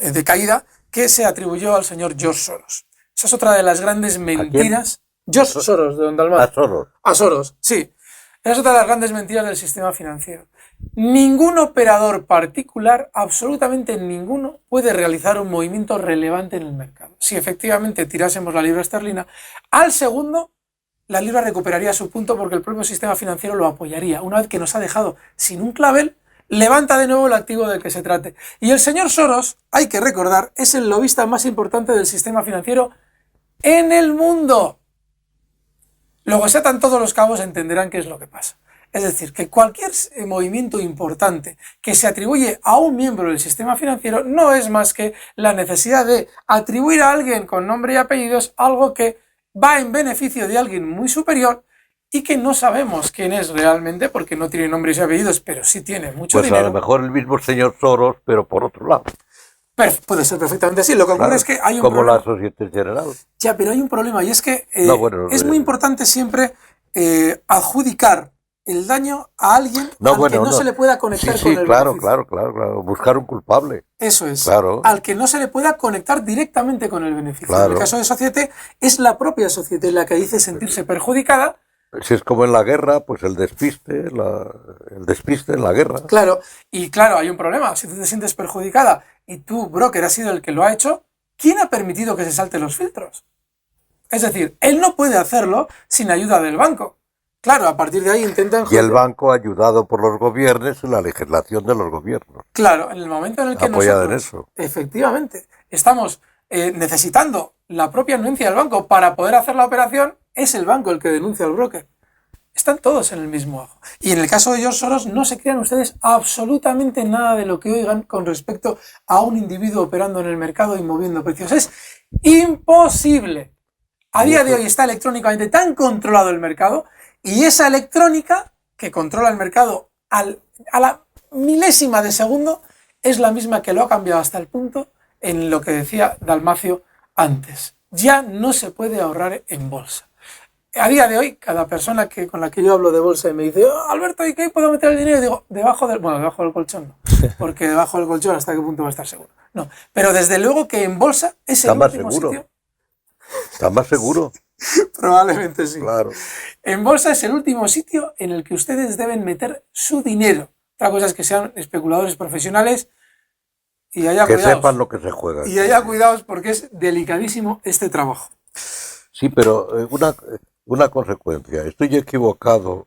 de caída que se atribuyó al señor George Soros. Esa es otra de las grandes mentiras. George Soros, de Don Dalmau. A Soros. A Soros, sí. Esa es otra de las grandes mentiras del sistema financiero. Ningún operador particular, absolutamente ninguno, puede realizar un movimiento relevante en el mercado. Si efectivamente tirásemos la libra esterlina, al segundo la libra recuperaría su punto porque el propio sistema financiero lo apoyaría. Una vez que nos ha dejado sin un clavel, levanta de nuevo el activo del que se trate. Y el señor Soros, hay que recordar, es el lobista más importante del sistema financiero en el mundo. Luego, si atan todos los cabos, entenderán qué es lo que pasa. Es decir, que cualquier movimiento importante que se atribuye a un miembro del sistema financiero no es más que la necesidad de atribuir a alguien con nombre y apellidos algo que va en beneficio de alguien muy superior y que no sabemos quién es realmente porque no tiene nombres y apellidos, pero sí tiene mucho Pues dinero. a lo mejor el mismo señor Soros, pero por otro lado. Pero puede ser perfectamente así. Lo que ocurre Claro, es que hay un como problema. la Société General. Ya, pero hay un problema y es que No, bueno, es muy importante siempre adjudicar el daño a alguien al que no se le pueda conectar Sí, con sí, el claro, beneficio. claro. Buscar un culpable. Eso es. Claro. Al que no se le pueda conectar directamente con el beneficio. Claro. En el caso de Société, es la propia Société la que dice sentirse perjudicada. Si es como en la guerra, pues el despiste en la guerra. Claro, y claro, hay un problema. Si tú te sientes perjudicada y tu broker ha sido el que lo ha hecho, ¿quién ha permitido que se salten los filtros? Es decir, él no puede hacerlo sin ayuda del banco. Claro, a partir de ahí intentan... Y el banco ayudado por los gobiernos en la legislación de los gobiernos. Claro, en el momento en el que Apoyada en nosotros, eso. efectivamente, estamos necesitando la propia anuencia del banco para poder hacer la operación, es el banco el que denuncia al broker. Están todos en el mismo ajo. Y en el caso de George Soros, no se crean ustedes absolutamente nada de lo que oigan con respecto a un individuo operando en el mercado y moviendo precios. Es imposible. A día de hoy está electrónicamente tan controlado el mercado, y esa electrónica que controla el mercado a la milésima de segundo es la misma que lo ha cambiado hasta el punto en lo que decía Dalmacio antes. Ya no se puede ahorrar en bolsa. A día de hoy, cada persona con la que yo hablo de bolsa y me dice, Alberto, ¿y qué puedo meter el dinero? Y digo, debajo del colchón no, porque debajo del colchón hasta qué punto va a estar seguro. No, pero desde luego que en bolsa es el último sitio. ¿Está más seguro? Probablemente sí. Claro. En bolsa es el último sitio en el que ustedes deben meter su dinero. Otra cosa es que sean especuladores profesionales y haya Que cuidados. sepan lo que se juega. Y haya cuidados porque es delicadísimo este trabajo. Sí, pero una consecuencia. Estoy equivocado.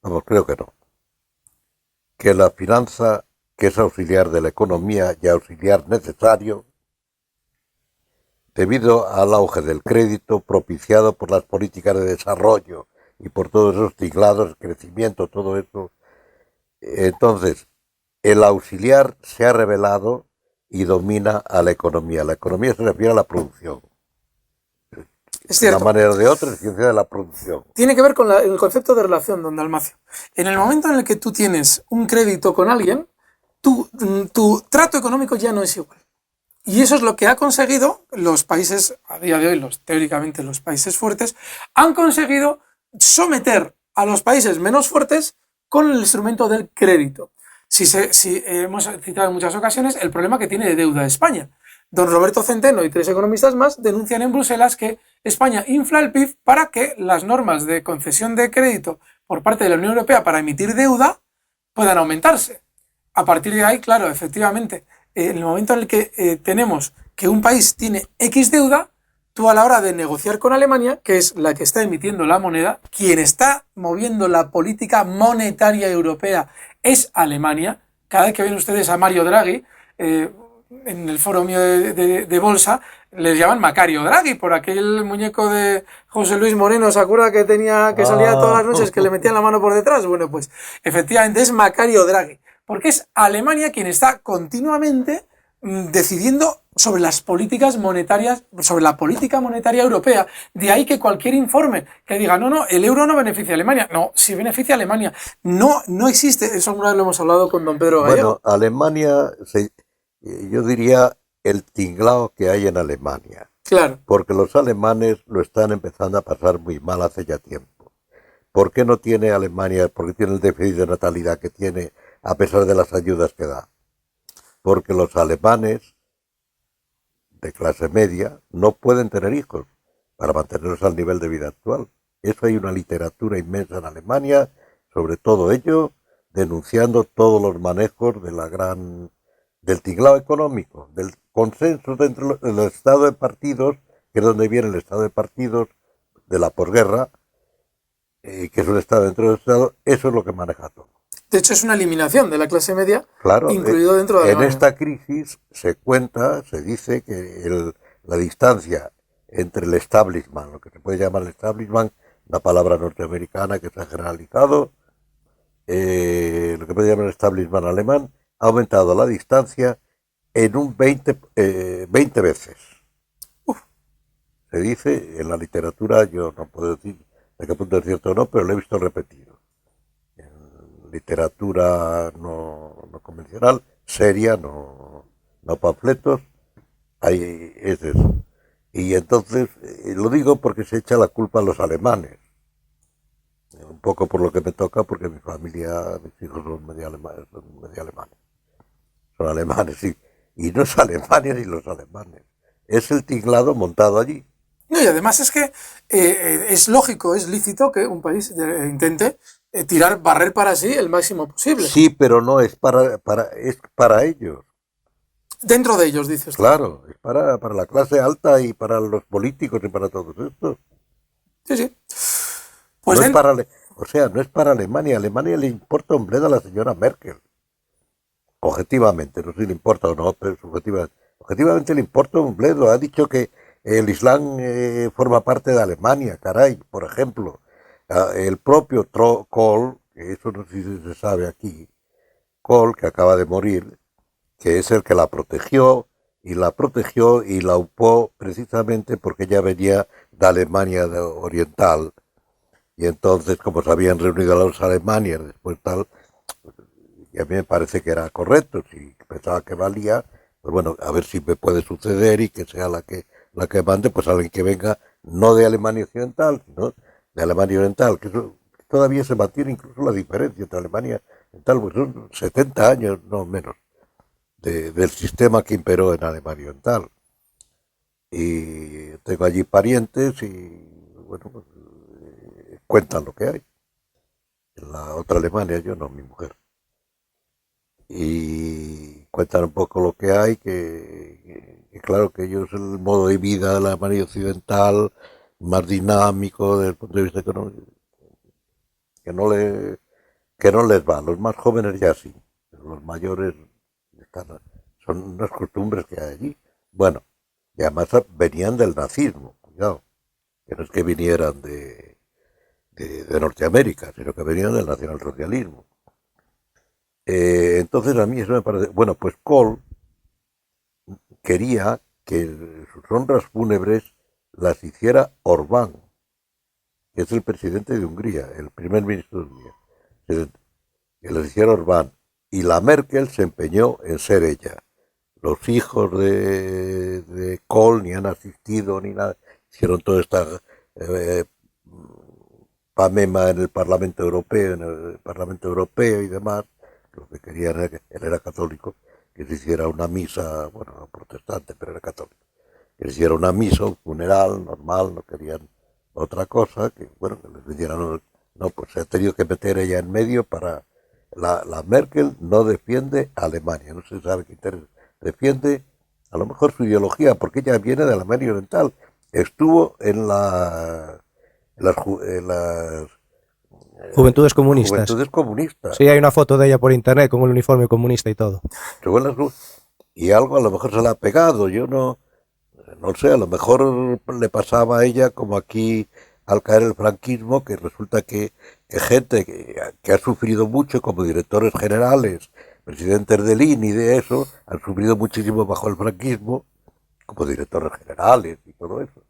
Vamos, creo que no. Que la finanza, que es auxiliar de la economía y auxiliar necesario, debido al auge del crédito propiciado por las políticas de desarrollo y por todos esos tinglados, crecimiento, todo eso, entonces el auxiliar se ha revelado y domina a la economía. La economía se refiere a la producción. Es De una cierto. manera o de otra es ciencia de la producción. Tiene que ver con el concepto de relación, don Dalmacio. En el momento en el que tú tienes un crédito con alguien, tu trato económico ya no es igual. Y eso es lo que ha conseguido los países, a día de hoy, teóricamente los países fuertes, han conseguido someter a los países menos fuertes con el instrumento del crédito. si hemos citado en muchas ocasiones el problema que tiene de deuda España. Don Roberto Centeno y 3 economistas más denuncian en Bruselas que España infla el PIB para que las normas de concesión de crédito por parte de la Unión Europea para emitir deuda puedan aumentarse. A partir de ahí, claro, efectivamente, en el momento en el que tenemos que un país tiene X deuda, tú a la hora de negociar con Alemania, que es la que está emitiendo la moneda, quien está moviendo la política monetaria europea es Alemania. Cada vez que ven ustedes a Mario Draghi, en el foro mío de bolsa, les llaman Macario Draghi, por aquel muñeco de José Luis Moreno, ¿se acuerda que salía todas las noches que le metían la mano por detrás? Bueno, pues efectivamente es Macario Draghi, porque es Alemania quien está continuamente decidiendo sobre las políticas monetarias, sobre la política monetaria europea. De ahí que cualquier informe que diga, no, el euro no beneficia a Alemania. No, sí beneficia a Alemania. No existe, eso alguna vez lo hemos hablado con don Pedro Gallego. Bueno, Alemania, yo diría el tinglao que hay en Alemania. Claro. Porque los alemanes lo están empezando a pasar muy mal hace ya tiempo. ¿Por qué no tiene Alemania, por qué tiene el déficit de natalidad que tiene a pesar de las ayudas que da? Porque los alemanes de clase media no pueden tener hijos para mantenerlos al nivel de vida actual. Eso hay una literatura inmensa en Alemania sobre todo ello, denunciando todos los manejos del tinglado económico, del consenso dentro del estado de partidos, que es donde viene el estado de partidos de la posguerra, que es un estado dentro del estado. Eso es lo que maneja todo. De hecho, es una eliminación de la clase media, claro, incluido dentro de Alemania. En esta crisis se dice que la distancia entre el establishment, lo que se puede llamar el establishment, una palabra norteamericana que se ha generalizado, lo que se puede llamar el establishment alemán, ha aumentado la distancia en un 20 veces. Se dice en la literatura, yo no puedo decir de qué punto es cierto o no, pero lo he visto repetido. Literatura no convencional, seria, no panfletos, es eso. Y entonces, lo digo porque se echa la culpa a los alemanes, un poco por lo que me toca, porque mi familia, mis hijos son medio alemanes, son alemanes, sí. Y no es Alemania ni los alemanes, es el tinglado montado allí. No, y además es que es lógico, es lícito que un país intente barrer para sí el máximo posible. Sí, pero no es es para ellos. Dentro de ellos, dices. Claro, es para la clase alta y para los políticos y para todos estos. Sí. Pues no es para Alemania. A Alemania le importa un bledo a la señora Merkel. Objetivamente, no sé si le importa o no, pero objetivamente le importa un bledo. Ha dicho que el Islam forma parte de Alemania, caray, por ejemplo. El propio Kohl, que eso no sé si se sabe aquí, Kohl, que acaba de morir, que es el que la protegió y la upó precisamente porque ella venía de Alemania oriental. Y entonces, como se habían reunido a los alemanes después tal, y a mí me parece que era correcto, si pensaba que valía, pues bueno, a ver si me puede suceder y que sea la que mande, pues alguien que venga no de Alemania Occidental, sino de Alemania Oriental, que eso todavía se mantiene incluso la diferencia entre Alemania Oriental, pues son 70 años, no menos, del sistema que imperó en Alemania Oriental. Y tengo allí parientes y, bueno, pues, cuentan lo que hay. En la otra Alemania, yo no, mi mujer. Y cuentan un poco lo que hay, que claro que ellos el modo de vida de la Alemania Occidental, más dinámico desde el punto de vista económico, que no les va. Los más jóvenes ya sí, pero los mayores son unas costumbres que hay allí. Bueno, y además venían del nazismo, cuidado, que no es que vinieran de Norteamérica, sino que venían del nacionalsocialismo. Entonces a mí eso me parece... Bueno, pues Kohl quería que sus honras fúnebres las hiciera Orbán, que es el presidente de Hungría, el primer ministro de Hungría, que las hiciera Orbán. Y la Merkel se empeñó en ser ella. Los hijos de Kohl ni han asistido ni nada, hicieron toda esta pamema en el Parlamento Europeo y demás, lo que quería era, él era católico, que se hiciera una misa, bueno, no protestante, pero era católico, que se hiciera una misa, un funeral normal, no querían otra cosa, que bueno, que les dijeran, no, pues se ha tenido que meter ella en medio para... La Merkel no defiende a Alemania, no se sabe qué interés defiende, a lo mejor su ideología, porque ella viene de la Alemania Oriental, estuvo en las Juventudes comunistas. Juventudes comunistas. Sí, hay una foto de ella por internet con el uniforme comunista y todo. Y algo a lo mejor se le ha pegado, yo no sé, a lo mejor le pasaba a ella como aquí al caer el franquismo, que resulta que gente que ha sufrido mucho como directores generales, presidentes del INI y de eso, han sufrido muchísimo bajo el franquismo, como directores generales y todo eso,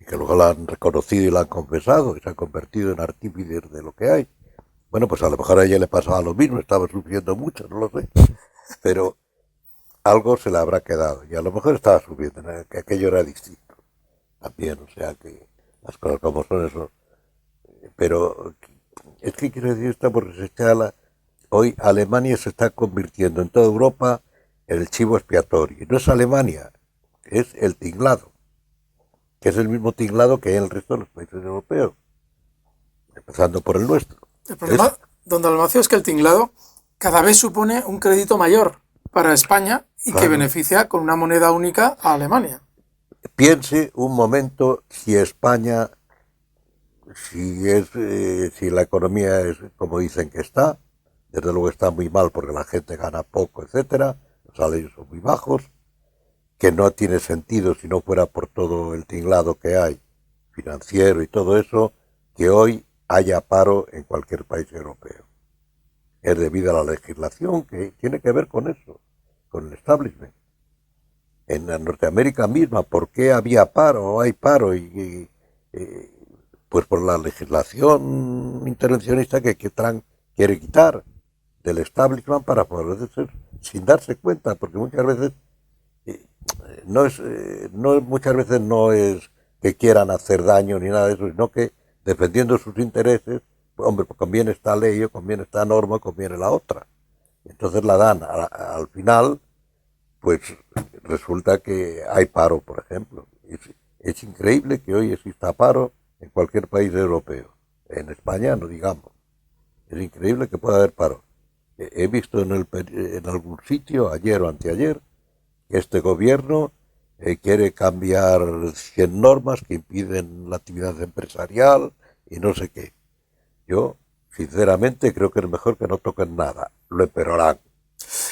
y que luego la han reconocido y la han confesado y se han convertido en artífices de lo que hay. Bueno, pues a lo mejor a ella le pasaba lo mismo, estaba sufriendo mucho, no lo sé, pero algo se le habrá quedado y a lo mejor estaba sufriendo, ¿no? Que aquello era distinto también, o sea que las cosas como son eso. Pero es que quiero decir esto porque hoy Alemania se está convirtiendo en toda Europa en el chivo expiatorio. Y no es Alemania, es el tinglado, que es el mismo tinglado que hay en el resto de los países europeos, empezando por el nuestro. El problema, don Dalmacio, es que el tinglado cada vez supone un crédito mayor para España y que beneficia con una moneda única a Alemania. Piense un momento si España, si la economía es como dicen que está, desde luego está muy mal porque la gente gana poco, etcétera, los salarios son muy bajos, que no tiene sentido si no fuera por todo el tinglado que hay, financiero y todo eso, que hoy haya paro en cualquier país europeo. Es debido a la legislación que tiene que ver con eso, con el establishment. En la Norteamérica misma, ¿por qué había paro o hay paro? Pues por la legislación intervencionista que Trump quiere quitar del establishment para poder ser sin darse cuenta, porque muchas veces muchas veces no es que quieran hacer daño ni nada de eso, sino que defendiendo sus intereses, pues, hombre, pues conviene esta ley o conviene esta norma, conviene la otra. Entonces la dan al final, pues resulta que hay paro, por ejemplo. Es increíble que hoy exista paro en cualquier país europeo. En España no digamos. Es increíble que pueda haber paro. He visto en algún sitio, ayer o anteayer, que este gobierno quiere cambiar 100 normas que impiden la actividad empresarial y no sé qué. Yo, sinceramente, creo que es mejor que no toquen nada. Lo empeorarán.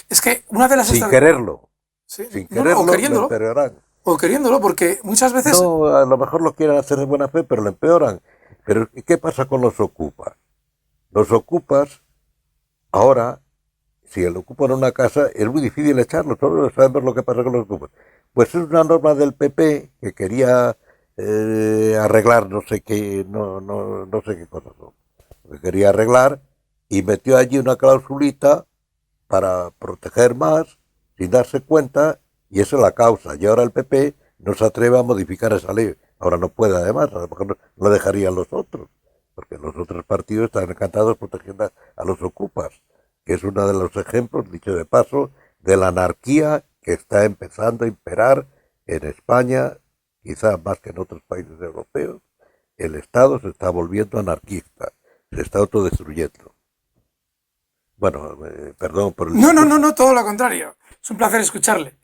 Es que una de las... Sin quererlo. Sí. Sin quererlo, o queriéndolo. lo empeorarán. O queriéndolo, porque muchas veces... No, a lo mejor lo quieren hacer de buena fe, pero lo empeoran. Pero ¿qué pasa con los ocupas? Los ocupas, ahora, si el ocupan una casa, es muy difícil echarlos. Todos sabemos lo que pasa con los ocupas. Pues es una norma del PP que quería arreglar no sé qué, no sé qué cosas son. Que quería arreglar y metió allí una clausulita para proteger más, sin darse cuenta, y esa es la causa. Y ahora el PP no se atreve a modificar esa ley. Ahora no puede, además, a lo mejor no lo dejarían los otros, porque los otros partidos están encantados protegiendo a los ocupas, que es uno de los ejemplos, dicho de paso, de la anarquía que está empezando a imperar en España, quizá más que en otros países europeos. El Estado se está volviendo anarquista, se está autodestruyendo. Bueno, perdón por el... No, todo lo contrario. Es un placer escucharle.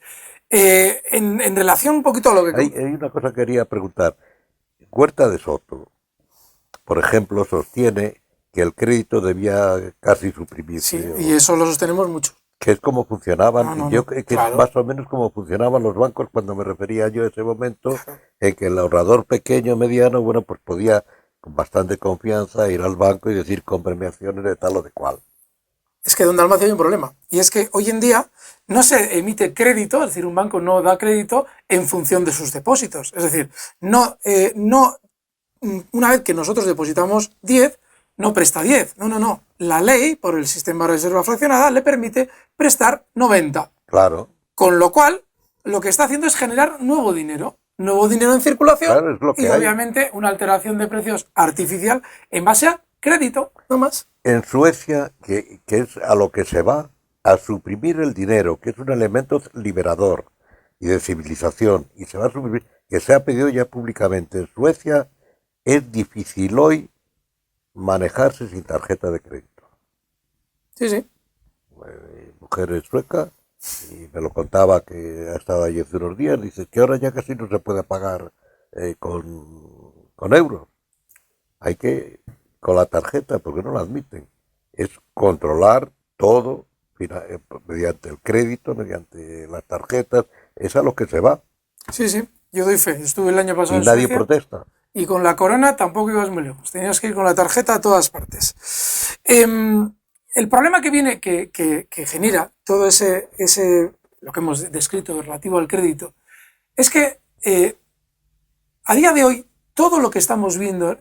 En relación un poquito a lo que... Hay una cosa que quería preguntar. Huerta de Soto, por ejemplo, sostiene que el crédito debía casi suprimirse. Sí, y eso lo sostenemos mucho. Que es como funcionaban, que claro. Es más o menos como funcionaban los bancos cuando me refería yo a ese momento, en que el ahorrador pequeño, mediano, bueno, pues podía con bastante confianza ir al banco y decir, cómpreme acciones de tal o de cual. Es que, don Dalmacio, hay un problema. Y es que hoy en día no se emite crédito, es decir, un banco no da crédito en función de sus depósitos. Es decir, una vez que nosotros depositamos 10, no presta 10. No. La ley, por el sistema de reserva fraccionada, le permite prestar 90. Claro. Con lo cual, lo que está haciendo es generar nuevo dinero en circulación, claro, es lo que y hay. obviamente una alteración de precios artificial en base a crédito, no más. En Suecia, que es a lo que se va, a suprimir el dinero, que es un elemento liberador y de civilización, y se va a suprimir, que se ha pedido ya públicamente. En Suecia es difícil hoy manejarse sin tarjeta de crédito. Sí, sí. Mi mujer es sueca y me lo contaba, que ha estado allí hace unos días. Dice que ahora ya casi no se puede pagar con euros. Hay que con la tarjeta, porque no la admiten. Es controlar todo mediante el crédito, mediante las tarjetas. Es a lo que se va. Sí, sí. Yo doy fe. Estuve el año pasado Y en nadie Suecia, protesta. y con la corona tampoco ibas muy lejos. Tenías que ir con la tarjeta a todas partes. El problema que viene, que genera todo lo que hemos descrito relativo al crédito, es que a día de hoy todo lo que estamos viendo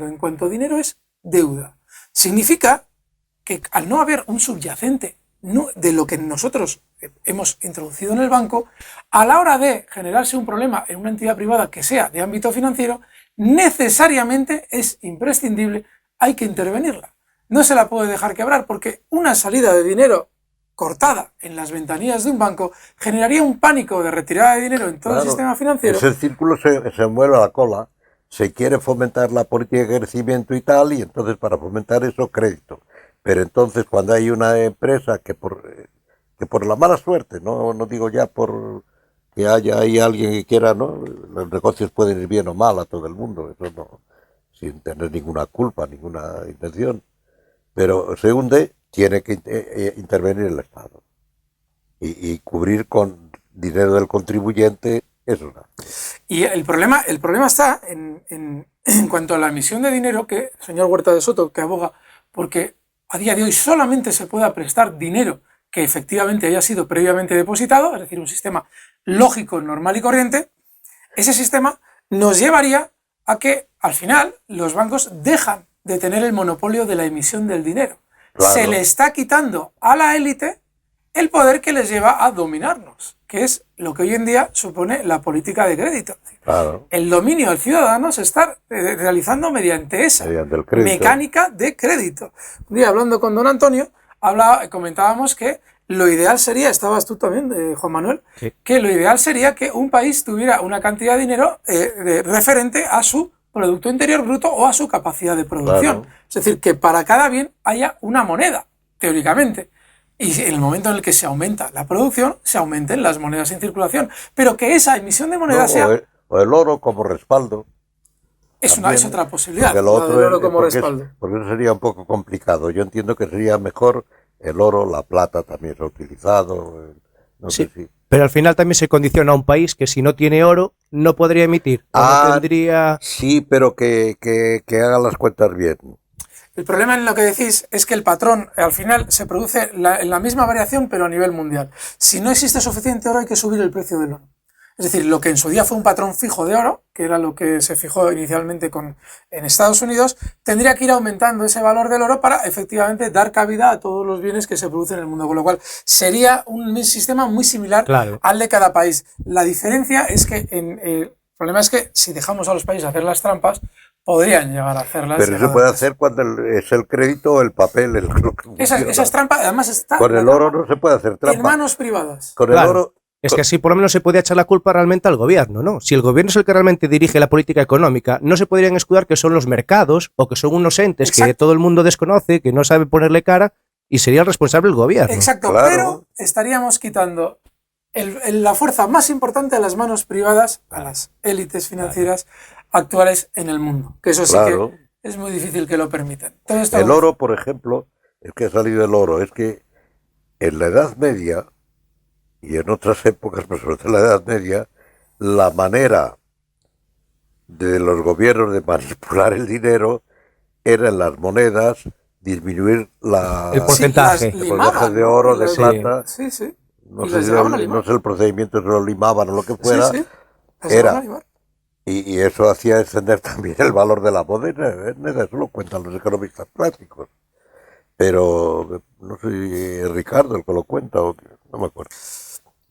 en cuanto a dinero es deuda. Significa que al no haber un subyacente de lo que nosotros hemos introducido en el banco, a la hora de generarse un problema en una entidad privada que sea de ámbito financiero, necesariamente es imprescindible, hay que intervenirla. No se la puede dejar quebrar, porque una salida de dinero cortada en las ventanillas de un banco generaría un pánico de retirada de dinero en todo el sistema financiero. Ese círculo se mueve a la cola. Se quiere fomentar la política de crecimiento y tal, y entonces para fomentar eso, crédito. Pero entonces cuando hay una empresa que por la mala suerte, no digo ya por que haya ahí alguien que quiera, ¿no? Los negocios pueden ir bien o mal a todo el mundo, eso no, sin tener ninguna culpa, ninguna intención. Pero se hunde, tiene que intervenir el Estado y cubrir con dinero del contribuyente eso. Y el problema está en cuanto a la emisión de dinero, que el señor Huerta de Soto, que aboga porque a día de hoy solamente se pueda prestar dinero que efectivamente haya sido previamente depositado, es decir, un sistema lógico, normal y corriente. Ese sistema nos llevaría a que al final los bancos dejan de tener el monopolio de la emisión del dinero. Claro. Se le está quitando a la élite el poder que les lleva a dominarnos, que es lo que hoy en día supone la política de crédito. Claro. El dominio del ciudadano se está realizando mediante esa mecánica de crédito. Un día, hablando con don Antonio, comentábamos que lo ideal sería, estabas tú también, Juan Manuel, sí, que lo ideal sería que un país tuviera una cantidad de dinero referente a su Producto Interior Bruto o a su capacidad de producción. Claro. Es decir, que para cada bien haya una moneda, teóricamente. Y en el momento en el que se aumenta la producción, se aumenten las monedas en circulación. Pero que esa emisión de moneda sea... O el oro como respaldo. Es otra posibilidad. El oro como respaldo. Porque eso sería un poco complicado. Yo entiendo que sería mejor el oro, la plata también se ha utilizado. No sí, sé si... pero al final también se condiciona a un país que si no tiene oro no podría emitir. No tendría... Sí, pero que haga las cuentas bien. El problema en lo que decís es que el patrón al final se produce en la misma variación pero a nivel mundial. Si no existe suficiente oro hay que subir el precio del oro. Es decir, lo que en su día fue un patrón fijo de oro, que era lo que se fijó inicialmente en Estados Unidos, tendría que ir aumentando ese valor del oro para efectivamente dar cabida a todos los bienes que se producen en el mundo. Con lo cual sería un sistema muy similar al de cada país. La diferencia es que el problema es que si dejamos a los países hacer las trampas, podrían llegar a hacerlas. Pero eso puede hacer cuando es el crédito o el papel. Esas trampas, además, están... Con el oro no se puede hacer trampa. En manos privadas. Con el oro... Es que así por lo menos se podría echar la culpa realmente al gobierno, ¿no? Si el gobierno es el que realmente dirige la política económica, no se podrían escudar que son los mercados o que son unos entes que todo el mundo desconoce, que no sabe ponerle cara, y sería el responsable el gobierno. Exacto, claro. Pero estaríamos quitando la fuerza más importante a las manos privadas, a las élites financieras actuales en el mundo. Que eso sí que es muy difícil que lo permitan. El oro, por ejemplo, es que ha salido el oro, es que en la Edad Media y en otras épocas, pero sobre todo en la Edad Media, la manera de los gobiernos de manipular el dinero era en las monedas disminuir el porcentaje, de oro, de plata. Sí, sí. No sé el procedimiento, se lo limaban o lo que fuera. Sí, sí. Era. Y eso hacía descender también el valor de la moneda. Eso lo cuentan los economistas clásicos. Pero no sé, Ricardo el que lo cuenta, no me acuerdo.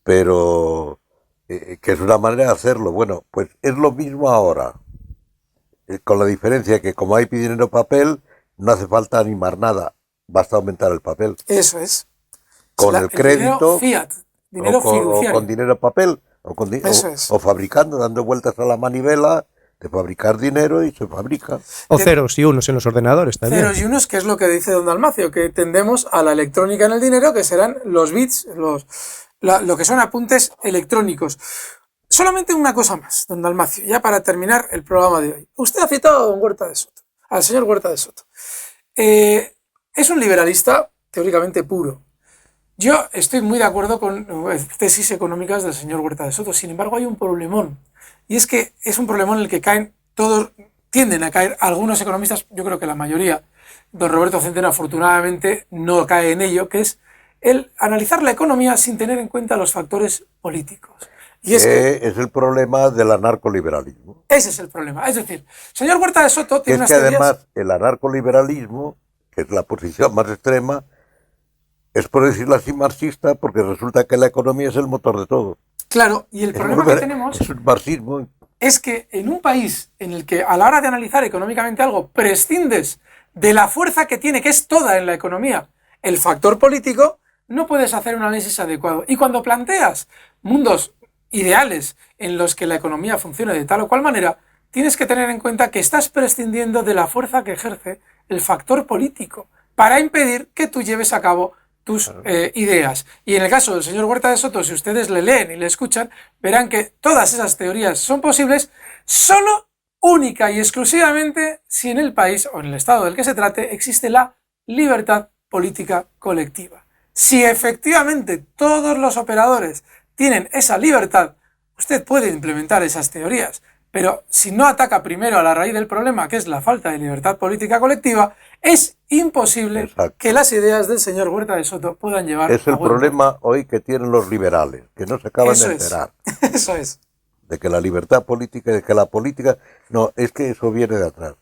Pero que es una manera de hacerlo. Bueno, pues es lo mismo ahora. con la diferencia que como hay dinero papel, no hace falta animar nada, basta aumentar el papel. Eso es. Con el crédito, dinero fiat, dinero o fiduciario. con dinero papel, Eso es. o fabricando, dando vueltas a la manivela de fabricar dinero y se fabrica. O ceros y unos en los ordenadores también. Ceros y unos, que es lo que dice don Dalmacio, que tendemos a la electrónica en el dinero, que serán los bits, lo que son apuntes electrónicos. Solamente una cosa más, don Dalmacio, ya para terminar el programa de hoy. Usted ha citado a don Huerta de Soto, al señor Huerta de Soto. Es un liberalista teóricamente puro. Yo estoy muy de acuerdo con tesis económicas del señor Huerta de Soto. Sin embargo, hay un problemón. Y es que es un problemón en el que tienden a caer algunos economistas, yo creo que la mayoría. Don Roberto Centeno afortunadamente no cae en ello, que es el analizar la economía sin tener en cuenta los factores políticos. Y es el problema del anarcoliberalismo. Ese es el problema. Es decir, señor Huerta de Soto tiene unas que teorías... además el anarcoliberalismo, que es la posición más extrema, es, por decirlo así, marxista, porque resulta que la economía es el motor de todo. Claro, y el problema que tenemos es un marxismo. Es que en un país en el que a la hora de analizar económicamente algo prescindes de la fuerza que tiene, que es toda en la economía, el factor político, no puedes hacer un análisis adecuado. Y cuando planteas mundos ideales en los que la economía funcione de tal o cual manera, tienes que tener en cuenta que estás prescindiendo de la fuerza que ejerce el factor político para impedir que tú lleves a cabo tus ideas. Y en el caso del señor Huerta de Soto, si ustedes le leen y le escuchan, verán que todas esas teorías son posibles solo, única y exclusivamente si en el país o en el estado del que se trate existe la libertad política colectiva. Si efectivamente todos los operadores tienen esa libertad, usted puede implementar esas teorías, pero si no ataca primero a la raíz del problema, que es la falta de libertad política colectiva, es imposible Exacto. que las ideas del señor Huerta de Soto puedan llevar Es el a buen problema hoy que tienen los liberales, que no se acaban de enterar. Eso es. De que la libertad política, de que la política... No, es que eso viene de atrás.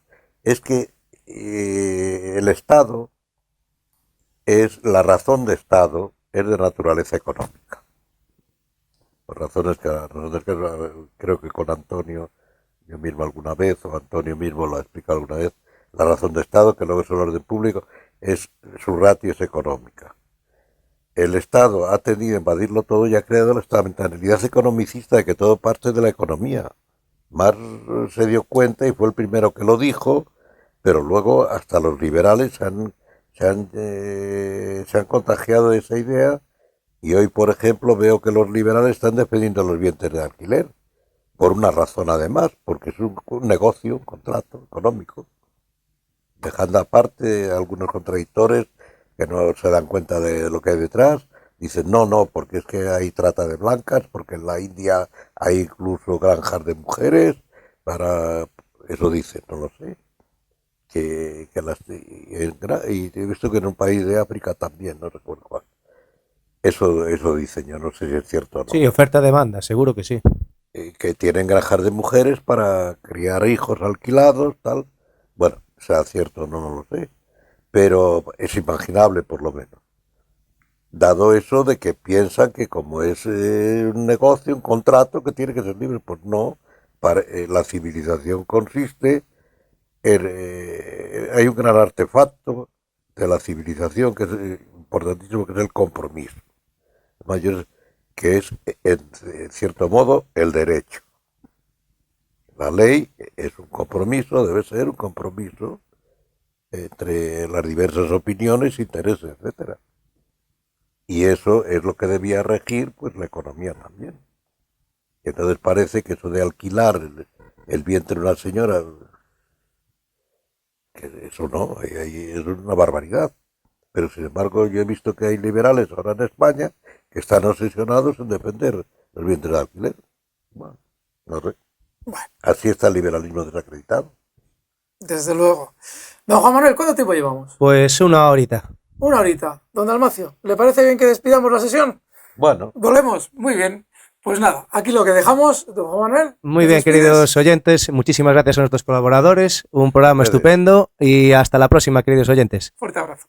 Es que el Estado la razón de Estado es de naturaleza económica. Por razones que creo que con Antonio, yo mismo alguna vez, o Antonio mismo lo ha explicado alguna vez, la razón de Estado, que luego es el orden público, su ratio es económica. El Estado ha tendido a invadirlo todo y ha creado esta mentalidad economicista de que todo parte de la economía. Marx se dio cuenta y fue el primero que lo dijo, pero luego hasta los liberales se han contagiado de esa idea y hoy, por ejemplo, veo que los liberales están defendiendo los vientres de alquiler, por una razón además, porque es un negocio, un contrato económico, dejando aparte algunos contradictores que no se dan cuenta de lo que hay detrás. Dicen, no, porque es que hay trata de blancas, porque en la India hay incluso granjas de mujeres, eso dicen, no lo sé. Y he visto que en un país de África también, no recuerdo cuál. Eso dicen, yo no sé si es cierto o no. Sí, oferta-demanda, seguro que sí. Que tienen granjas de mujeres para criar hijos alquilados, tal. Bueno, sea cierto o no, no lo sé. Pero es imaginable, por lo menos. Dado eso de que piensan que como es un negocio, un contrato, que tiene que ser libre. Pues no, la civilización consiste hay un gran artefacto de la civilización que es importantísimo, que es el compromiso. Mayor, que es, en cierto modo, el derecho. La ley es un compromiso, debe ser un compromiso entre las diversas opiniones, intereses, etcétera. Y eso es lo que debía regir, pues, la economía también. Y entonces parece que eso de alquilar el vientre de una señora, que eso no, es una barbaridad. Pero sin embargo yo he visto que hay liberales ahora en España que están obsesionados en defender el vientre de alquiler. Bueno, no sé. Bueno. Así está el liberalismo desacreditado. Desde luego. Don Juan Manuel, ¿cuánto tiempo llevamos? Pues una horita. Una horita. Don Dalmacio, ¿le parece bien que despidamos la sesión? Bueno. ¿Volvemos? Muy bien. Pues nada, aquí lo que dejamos, don Juan Manuel. Muy bien, queridos oyentes, muchísimas gracias a nuestros colaboradores, un programa estupendo y hasta la próxima, queridos oyentes. Fuerte abrazo.